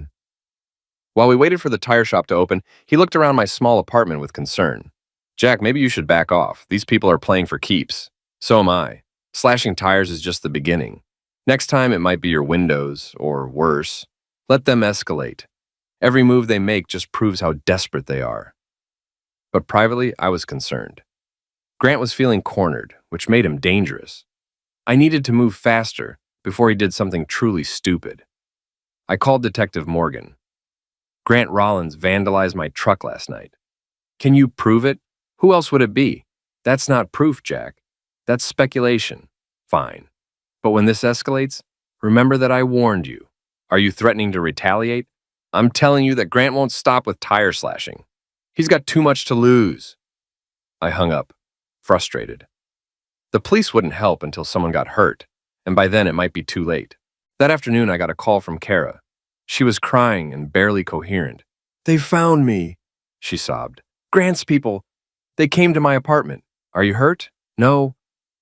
While we waited for the tire shop to open, he looked around my small apartment with concern. Jack, maybe you should back off. These people are playing for keeps. So am I. Slashing tires is just the beginning. Next time it might be your windows, or worse. Let them escalate. Every move they make just proves how desperate they are. But privately, I was concerned. Grant was feeling cornered, which made him dangerous. I needed to move faster before he did something truly stupid. I called Detective Morgan. Grant Rollins vandalized my truck last night. Can you prove it? Who else would it be? That's not proof, Jack. That's speculation. Fine. But when this escalates, remember that I warned you. Are you threatening to retaliate? I'm telling you that Grant won't stop with tire slashing. He's got too much to lose. I hung up, frustrated. The police wouldn't help until someone got hurt, and by then it might be too late. That afternoon, I got a call from Kara. She was crying and barely coherent. They found me, she sobbed. Grant's people. They came to my apartment. Are you hurt? No.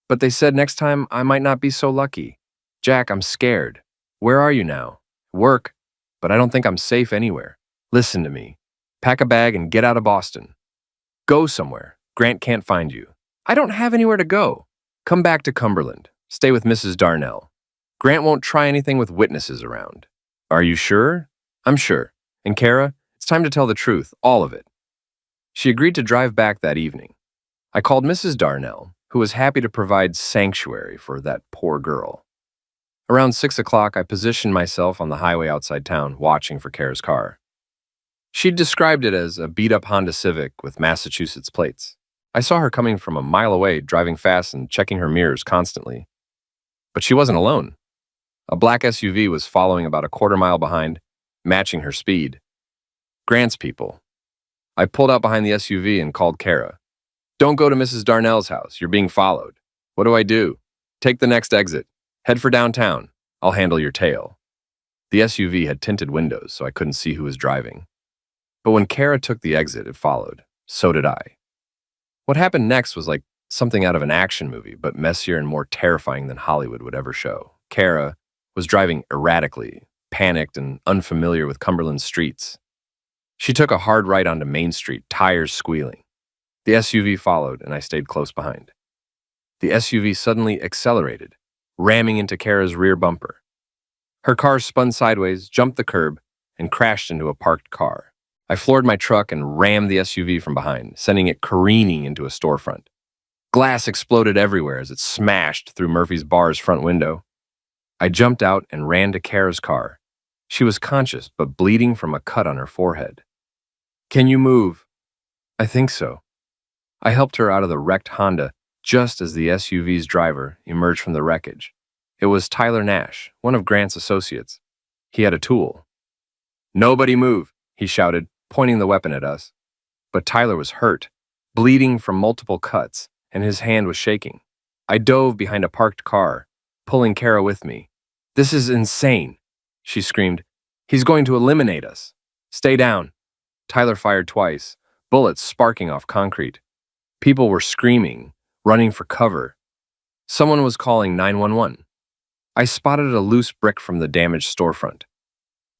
But they said next time I might not be so lucky. Jack, I'm scared. Where are you now? Work. But I don't think I'm safe anywhere. Listen to me. Pack a bag and get out of Boston. Go somewhere. Grant can't find you. I don't have anywhere to go. Come back to Cumberland. Stay with Mrs. Darnell. Grant won't try anything with witnesses around. Are you sure? I'm sure. And Kara, it's time to tell the truth, all of it. She agreed to drive back that evening. I called Mrs. Darnell, who was happy to provide sanctuary for that poor girl. Around 6 o'clock, I positioned myself on the highway outside town, watching for Kara's car. She'd described it as a beat-up Honda Civic with Massachusetts plates. I saw her coming from a mile away, driving fast and checking her mirrors constantly. But she wasn't alone. A black SUV was following about a quarter mile behind, matching her speed. Grant's people. I pulled out behind the SUV and called Kara. Don't go to Mrs. Darnell's house. You're being followed. What do I do? Take the next exit. Head for downtown. I'll handle your tail. The SUV had tinted windows, so I couldn't see who was driving. But when Kara took the exit, it followed. So did I. What happened next was like something out of an action movie, but messier and more terrifying than Hollywood would ever show. Kara was driving erratically, panicked and unfamiliar with Cumberland's streets. She took a hard right onto Main Street, tires squealing. The SUV followed, and I stayed close behind. The SUV suddenly accelerated, ramming into Kara's rear bumper. Her car spun sideways, jumped the curb, and crashed into a parked car. I floored my truck and rammed the SUV from behind, sending it careening into a storefront. Glass exploded everywhere as it smashed through Murphy's bar's front window. I jumped out and ran to Kara's car. She was conscious, but bleeding from a cut on her forehead. Can you move? I think so. I helped her out of the wrecked Honda just as the SUV's driver emerged from the wreckage. It was Tyler Nash, one of Grant's associates. He had a tool. Nobody move, he shouted, pointing the weapon at us. But Tyler was hurt, bleeding from multiple cuts, and his hand was shaking. I dove behind a parked car, pulling Kara with me. This is insane, she screamed. He's going to eliminate us. Stay down. Tyler fired twice, bullets sparking off concrete. People were screaming, running for cover. Someone was calling 911. I spotted a loose brick from the damaged storefront.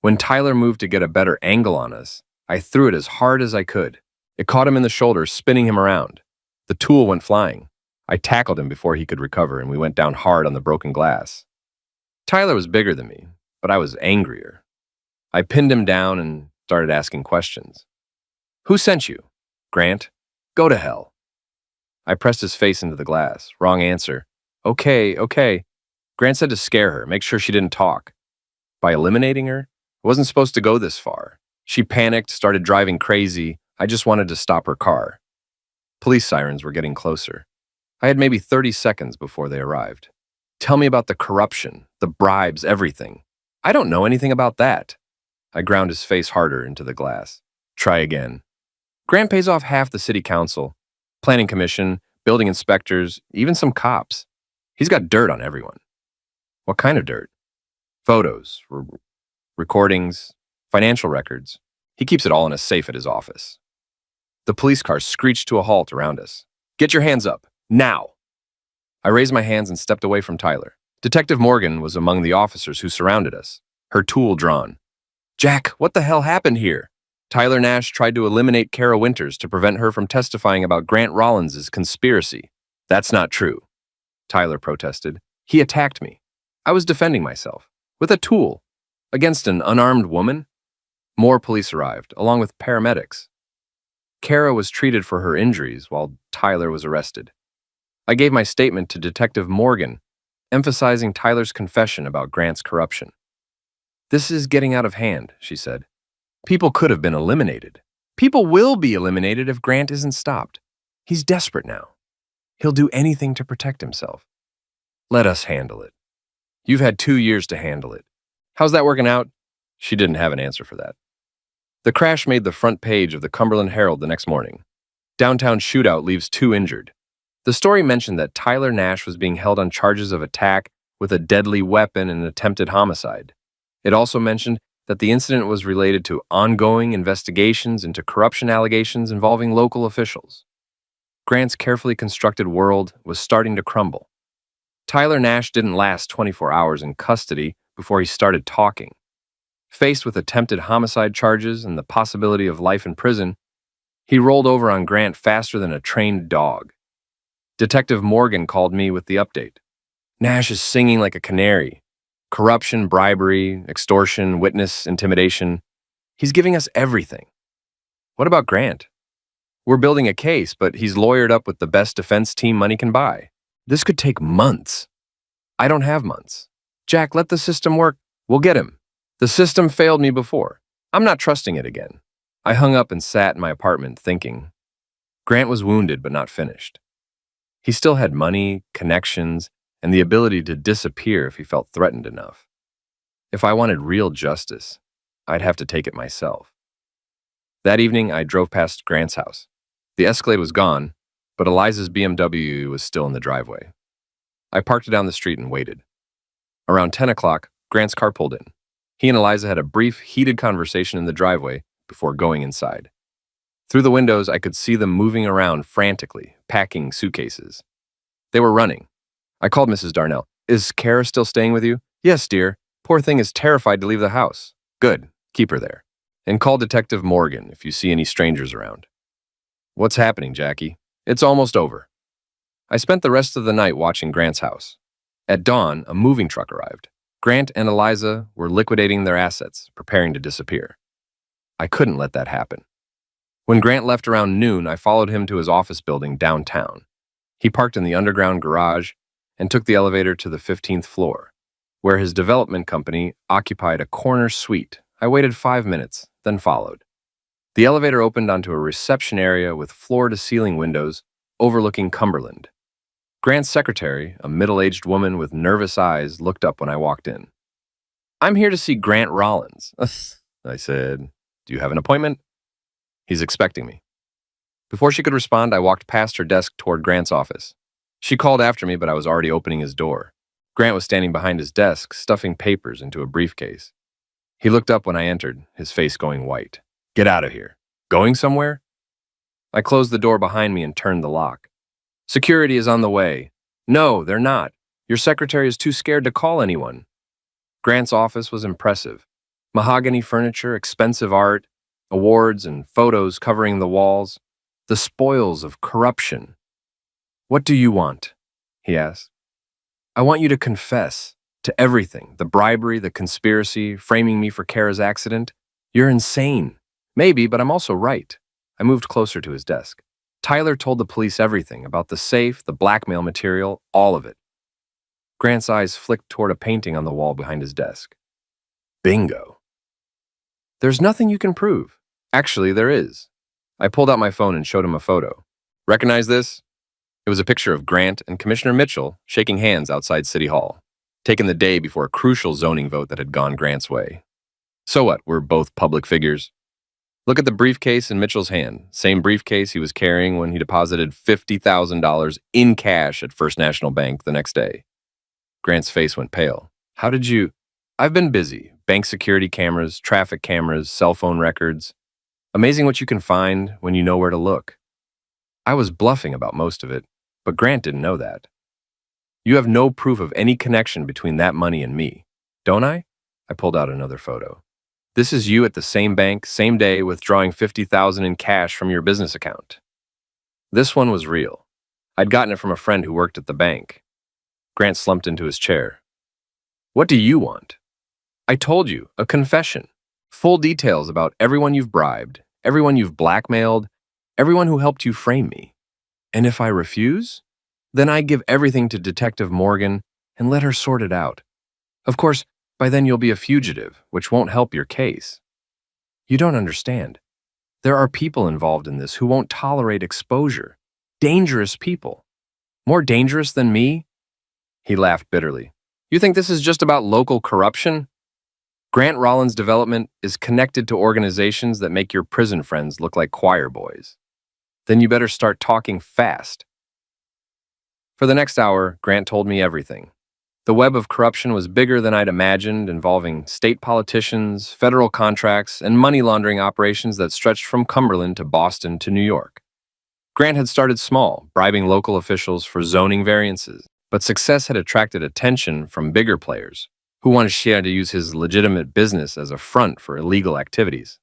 When Tyler moved to get a better angle on us, I threw it as hard as I could. It caught him in the shoulder, spinning him around. The tool went flying. I tackled him before he could recover, and we went down hard on the broken glass. Tyler was bigger than me, but I was angrier. I pinned him down and started asking questions. Who sent you? Grant? Go to hell. I pressed his face into the glass. Wrong answer. Okay. Grant said to scare her, make sure she didn't talk. By eliminating her? I wasn't supposed to go this far. She panicked, started driving crazy. I just wanted to stop her car. Police sirens were getting closer. I had maybe 30 seconds before they arrived. Tell me about the corruption, the bribes, everything. I don't know anything about that. I ground his face harder into the glass. Try again. Grant pays off half the city council, planning commission, building inspectors, even some cops. He's got dirt on everyone. What kind of dirt? Photos, recordings, financial records. He keeps it all in a safe at his office. The police car screeched to a halt around us. Get your hands up, now! I raised my hands and stepped away from Tyler. Detective Morgan was among the officers who surrounded us, her tool drawn. Jack, what the hell happened here? Tyler Nash tried to eliminate Kara Winters to prevent her from testifying about Grant Rollins' conspiracy. That's not true, Tyler protested. He attacked me. I was defending myself, with a tool, against an unarmed woman. More police arrived, along with paramedics. Kara was treated for her injuries while Tyler was arrested. I gave my statement to Detective Morgan, emphasizing Tyler's confession about Grant's corruption. This is getting out of hand, she said. People could have been eliminated. People will be eliminated if Grant isn't stopped. He's desperate now. He'll do anything to protect himself. Let us handle it. You've had 2 years to handle it. How's that working out? She didn't have an answer for that. The crash made the front page of the Cumberland Herald the next morning. Downtown shootout leaves 2 injured. The story mentioned that Tyler Nash was being held on charges of attack with a deadly weapon and attempted homicide. It also mentioned that the incident was related to ongoing investigations into corruption allegations involving local officials. Grant's carefully constructed world was starting to crumble. Tyler Nash didn't last 24 hours in custody before he started talking. Faced with attempted homicide charges and the possibility of life in prison, he rolled over on Grant faster than a trained dog. Detective Morgan called me with the update. Nash is singing like a canary. Corruption, bribery, extortion, witness, intimidation. He's giving us everything. What about Grant? We're building a case, but he's lawyered up with the best defense team money can buy. This could take months. I don't have months. Jack, let the system work. We'll get him. The system failed me before. I'm not trusting it again. I hung up and sat in my apartment thinking. Grant was wounded but not finished. He still had money, connections, and the ability to disappear if he felt threatened enough. If I wanted real justice, I'd have to take it myself. That evening, I drove past Grant's house. The Escalade was gone, but Eliza's BMW was still in the driveway. I parked it down the street and waited. Around 10 o'clock, Grant's car pulled in. He and Eliza had a brief, heated conversation in the driveway before going inside. Through the windows, I could see them moving around frantically, packing suitcases. They were running. I called Mrs. Darnell. "Is Kara still staying with you?" "Yes, dear. Poor thing is terrified to leave the house." "Good. Keep her there. And call Detective Morgan if you see any strangers around." "What's happening, Jackie?" "It's almost over." I spent the rest of the night watching Grant's house. At dawn, a moving truck arrived. Grant and Eliza were liquidating their assets, preparing to disappear. I couldn't let that happen. When Grant left around noon, I followed him to his office building downtown. He parked in the underground garage and took the elevator to the 15th floor, where his development company occupied a corner suite. I waited 5 minutes, then followed. The elevator opened onto a reception area with floor-to-ceiling windows overlooking Cumberland. Grant's secretary, a middle-aged woman with nervous eyes, looked up when I walked in. "I'm here to see Grant Rollins." I said, "Do you have an appointment?" "He's expecting me." Before she could respond, I walked past her desk toward Grant's office. She called after me, but I was already opening his door. Grant was standing behind his desk, stuffing papers into a briefcase. He looked up when I entered, his face going white. "Get out of here. Going somewhere?" I closed the door behind me and turned the lock. "Security is on the way." "No, they're not. Your secretary is too scared to call anyone." Grant's office was impressive. Mahogany furniture, expensive art, awards and photos covering the walls. The spoils of corruption. "What do you want?" he asked. "I want you to confess to everything, the bribery, the conspiracy, framing me for Kara's accident. You're insane." "Maybe, but I'm also right." I moved closer to his desk. "Tyler told the police everything about the safe, the blackmail material, all of it." Grant's eyes flicked toward a painting on the wall behind his desk. "Bingo." "There's nothing you can prove." "Actually, there is." I pulled out my phone and showed him a photo. "Recognize this?" It was a picture of Grant and Commissioner Mitchell shaking hands outside City Hall, taken the day before a crucial zoning vote that had gone Grant's way. So what? We're both public figures. Look at the briefcase in Mitchell's hand, same briefcase he was carrying when he deposited $50,000 in cash at First National Bank the next day. Grant's face went pale. "How did you—" "I've been busy. Bank security cameras, traffic cameras, cell phone records. Amazing what you can find when you know where to look." I was bluffing about most of it, but Grant didn't know that. "You have no proof of any connection between that money and me, don't I?" I pulled out another photo. "This is you at the same bank, same day, withdrawing $50,000 in cash from your business account." This one was real. I'd gotten it from a friend who worked at the bank. Grant slumped into his chair. "What do you want?" "I told you, a confession. Full details about everyone you've bribed, everyone you've blackmailed, everyone who helped you frame me. And if I refuse, then I give everything to Detective Morgan and let her sort it out. Of course, by then you'll be a fugitive, which won't help your case. You don't understand. There are people involved in this who won't tolerate exposure. Dangerous people. More dangerous than me?" He laughed bitterly. "You think this is just about local corruption? Grant Rollins Development is connected to organizations that make your prison friends look like choir boys. Then you better start talking fast." For the next hour, Grant told me everything. The web of corruption was bigger than I'd imagined, involving state politicians, federal contracts, and money laundering operations that stretched from Cumberland to Boston to New York. Grant had started small, bribing local officials for zoning variances, but success had attracted attention from bigger players who wanted Shia to use his legitimate business as a front for illegal activities.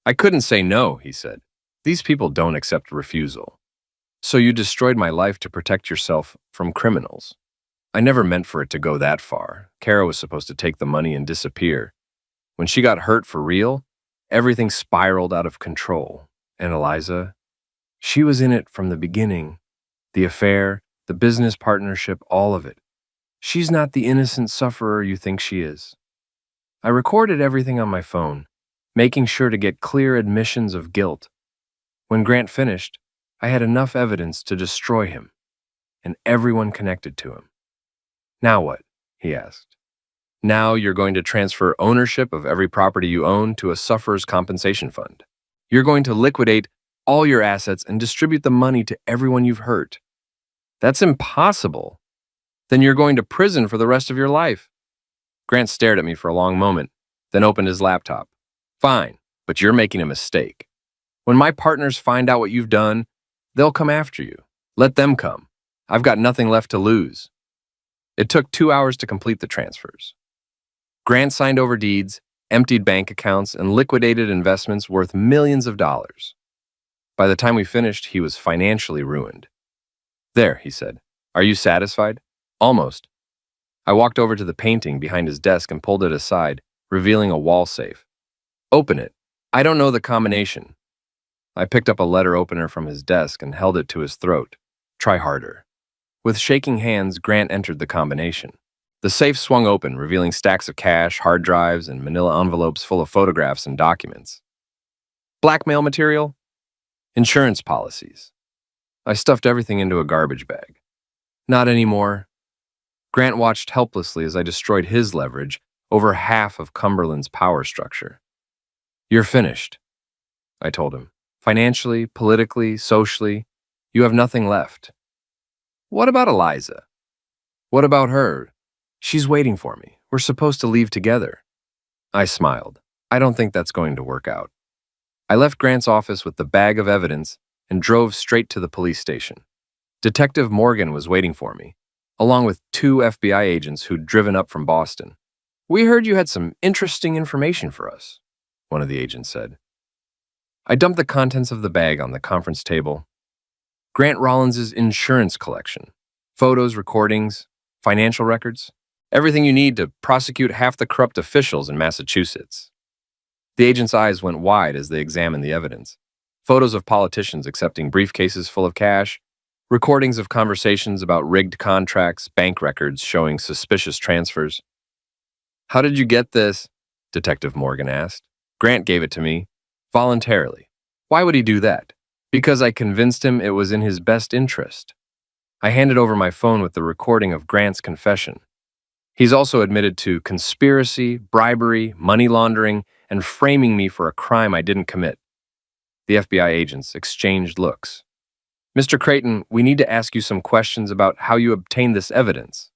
"I couldn't say no," he said. "These people don't accept refusal. So you destroyed my life to protect yourself from criminals. I never meant for it to go that far. Kara was supposed to take the money and disappear. When she got hurt for real, everything spiraled out of control. And Eliza, she was in it from the beginning. The affair, the business partnership, all of it. She's not the innocent sufferer you think she is." I recorded everything on my phone, making sure to get clear admissions of guilt. When Grant finished, I had enough evidence to destroy him and everyone connected to him. "Now what?" he asked. Now you're going to transfer ownership of every property you own to a sufferer's compensation fund. You're going to liquidate all your assets and distribute the money to everyone you've hurt. That's impossible. Then you're going to prison for the rest of your life. Grant stared at me for a long moment, then opened his laptop. Fine, but you're making a mistake. When my partners find out what you've done, they'll come after you. Let them come. I've got nothing left to lose. It took 2 hours to complete the transfers. Grant signed over deeds, emptied bank accounts, and liquidated investments worth millions of dollars. By the time we finished, he was financially ruined. There, he said. Are you satisfied? Almost. I walked over to the painting behind his desk and pulled it aside, revealing a wall safe. Open it. I don't know the combination. I picked up a letter opener from his desk and held it to his throat. Try harder. With shaking hands, Grant entered the combination. The safe swung open, revealing stacks of cash, hard drives, and manila envelopes full of photographs and documents. Blackmail material? Insurance policies. I stuffed everything into a garbage bag. Not anymore. Grant watched helplessly as I destroyed his leverage over half of Cumberland's power structure. You're finished, I told him. Financially, politically, socially, you have nothing left. What about Eliza? What about her? She's waiting for me. We're supposed to leave together. I smiled. I don't think that's going to work out. I left Grant's office with the bag of evidence and drove straight to the police station. Detective Morgan was waiting for me, along with 2 FBI agents who'd driven up from Boston. We heard you had some interesting information for us, one of the agents said. I dumped the contents of the bag on the conference table. Grant Rollins's insurance collection, photos, recordings, financial records, everything you need to prosecute half the corrupt officials in Massachusetts. The agent's eyes went wide as they examined the evidence. Photos of politicians accepting briefcases full of cash, recordings of conversations about rigged contracts, bank records showing suspicious transfers. How did you get this? Detective Morgan asked. Grant gave it to me, voluntarily. Why would he do that? Because I convinced him it was in his best interest. I handed over my phone with the recording of Grant's confession. He's also admitted to conspiracy, bribery, money laundering, and framing me for a crime I didn't commit. The FBI agents exchanged looks. Mr. Creighton, we need to ask you some questions about how you obtained this evidence.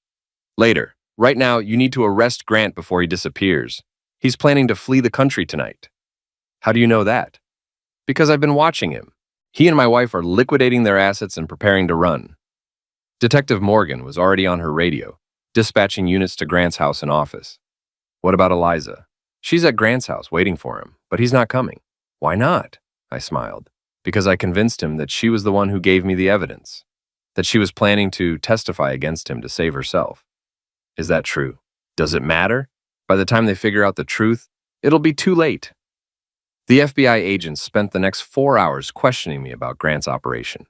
Later. Right now, you need to arrest Grant before he disappears. He's planning to flee the country tonight. How do you know that? Because I've been watching him. He and my wife are liquidating their assets and preparing to run. Detective Morgan was already on her radio, dispatching units to Grant's house and office. What about Eliza? She's at Grant's house waiting for him, but he's not coming. Why not? I smiled. Because I convinced him that she was the one who gave me the evidence, that she was planning to testify against him to save herself. Is that true? Does it matter? By the time they figure out the truth, it'll be too late. The FBI agents spent the next 4 hours questioning me about Grant's operation.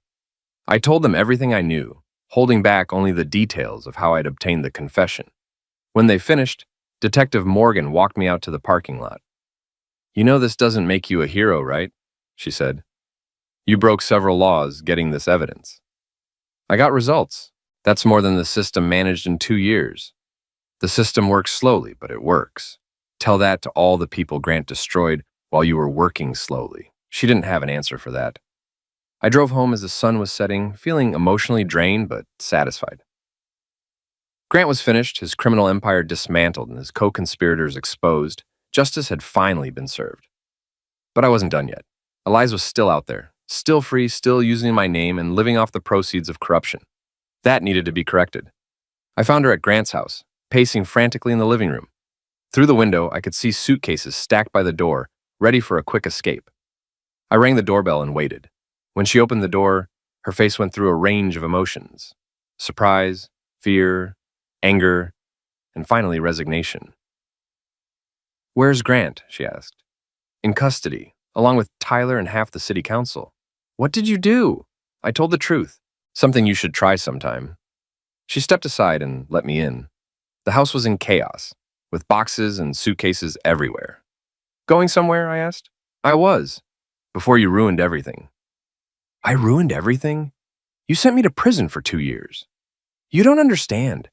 I told them everything I knew, holding back only the details of how I'd obtained the confession. When they finished, Detective Morgan walked me out to the parking lot. You know this doesn't make you a hero, right? She said. You broke several laws getting this evidence. I got results. That's more than the system managed in 2 years. The system works slowly, but it works. Tell that to all the people Grant destroyed while you were working slowly. She didn't have an answer for that. I drove home as the sun was setting, feeling emotionally drained but satisfied. Grant was finished, his criminal empire dismantled, and his co-conspirators exposed. Justice had finally been served. But I wasn't done yet. Eliza was still out there, still free, still using my name and living off the proceeds of corruption. That needed to be corrected. I found her at Grant's house, pacing frantically in the living room. Through the window, I could see suitcases stacked by the door, ready for a quick escape. I rang the doorbell and waited. When she opened the door, her face went through a range of emotions. Surprise, fear, anger, and finally resignation. Where's Grant? She asked. In custody, along with Tyler and half the city council. What did you do? I told the truth. Something you should try sometime. She stepped aside and let me in. The house was in chaos, with boxes and suitcases everywhere. Going somewhere? I asked. I was, before you ruined everything. I ruined everything? You sent me to prison for 2 years. You don't understand.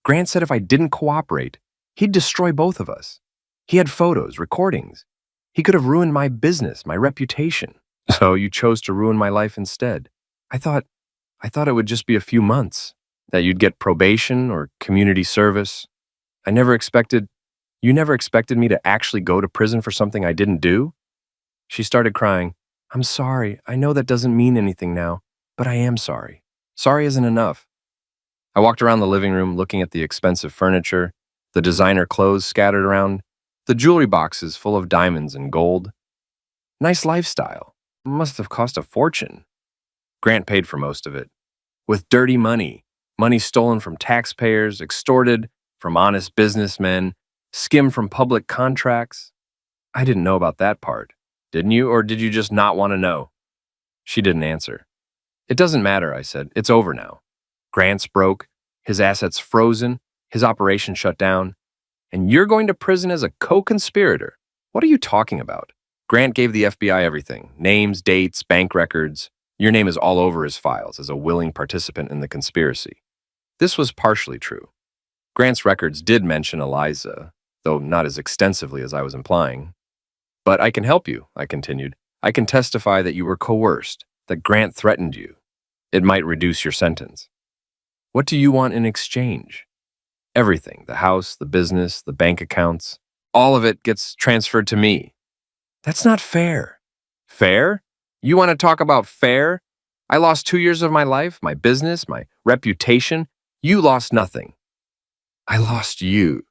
Grant said if I didn't cooperate, He'd destroy both of us. He had photos, recordings. He could have ruined my business, my reputation. So you chose to ruin my life instead. I thought it would just be a few months, that you'd get probation or community service. You never expected me to actually go to prison for something I didn't do? She started crying. I'm sorry. I know that doesn't mean anything now, but I am sorry. Sorry isn't enough. I walked around the living room looking at the expensive furniture, the designer clothes scattered around, the jewelry boxes full of diamonds and gold. Nice lifestyle. Must have cost a fortune. Grant paid for most of it. With dirty money, money stolen from taxpayers, extorted from honest businessmen, skimmed from public contracts. I didn't know about that part. Didn't you, or did you just not want to know? She didn't answer. It doesn't matter, I said. It's over now. Grant's broke, his assets frozen, his operation shut down, and you're going to prison as a co-conspirator. What are you talking about? Grant gave the FBI everything, names, dates, bank records. Your name is all over his files as a willing participant in the conspiracy. This was partially true. Grant's records did mention Eliza, though not as extensively as I was implying. But I can help you, I continued. I can testify that you were coerced, that Grant threatened you. It might reduce your sentence. What do you want in exchange? Everything, the house, the business, the bank accounts, all of it gets transferred to me. That's not fair. Fair? You want to talk about fair? I lost 2 years of my life, my business, my reputation. You lost nothing. I lost you.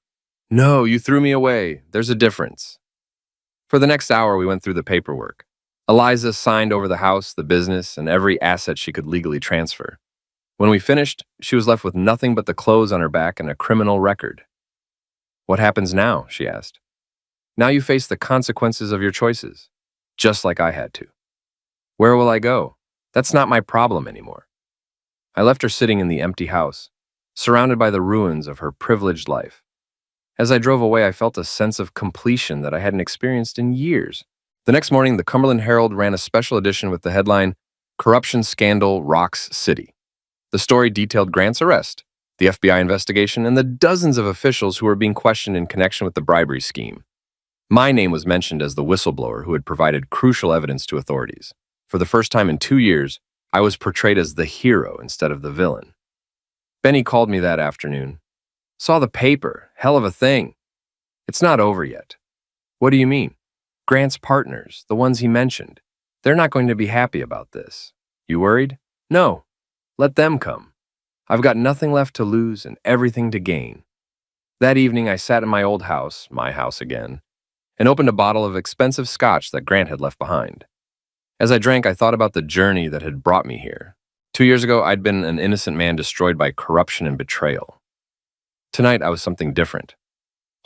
No, you threw me away. There's a difference. For the next hour, we went through the paperwork. Eliza signed over the house, the business, and every asset she could legally transfer. When we finished, she was left with nothing but the clothes on her back and a criminal record. What happens now? She asked. Now you face the consequences of your choices, just like I had to. Where will I go? That's not my problem anymore. I left her sitting in the empty house, surrounded by the ruins of her privileged life. As I drove away, I felt a sense of completion that I hadn't experienced in years. The next morning, the Cumberland Herald ran a special edition with the headline, Corruption Scandal Rocks City. The story detailed Grant's arrest, the FBI investigation, and the dozens of officials who were being questioned in connection with the bribery scheme. My name was mentioned as the whistleblower who had provided crucial evidence to authorities. For the first time in 2 years, I was portrayed as the hero instead of the villain. Benny called me that afternoon. Saw the paper, hell of a thing. It's not over yet. What do you mean? Grant's partners, the ones he mentioned, they're not going to be happy about this. You worried? No. Let them come. I've got nothing left to lose and everything to gain. That evening, I sat in my old house, my house again, and opened a bottle of expensive scotch that Grant had left behind. As I drank, I thought about the journey that had brought me here. 2 years ago, I'd been an innocent man destroyed by corruption and betrayal. Tonight, I was something different.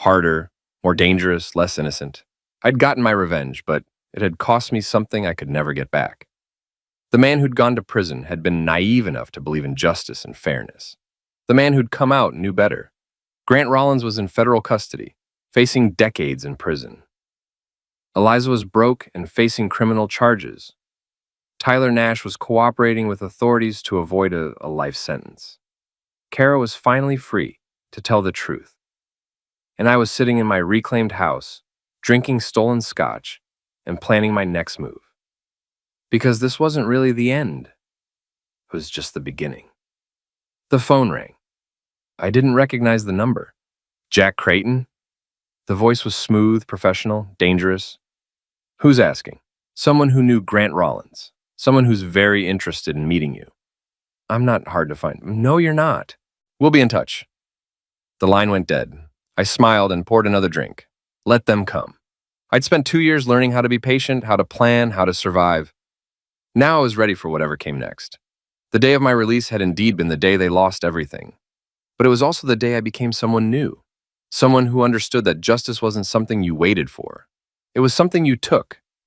Harder, more dangerous, less innocent. I'd gotten my revenge, but it had cost me something I could never get back. The man who'd gone to prison had been naive enough to believe in justice and fairness. The man who'd come out knew better. Grant Rollins was in federal custody, facing decades in prison. Eliza was broke and facing criminal charges. Tyler Nash was cooperating with authorities to avoid a life sentence. Kara was finally free to tell the truth. And I was sitting in my reclaimed house, drinking stolen scotch and planning my next move. Because this wasn't really the end. It was just the beginning. The phone rang. I didn't recognize the number. Jack Creighton? The voice was smooth, professional, dangerous. Who's asking? Someone who knew Grant Rollins. Someone who's very interested in meeting you. I'm not hard to find. No, you're not. We'll be in touch. The line went dead. I smiled and poured another drink. Let them come. I'd spent 2 years learning how to be patient, how to plan, how to survive. Now I was ready for whatever came next. The day of my release had indeed been the day they lost everything. But it was also the day I became someone new. Someone who understood that justice wasn't something you waited for. It was something you took.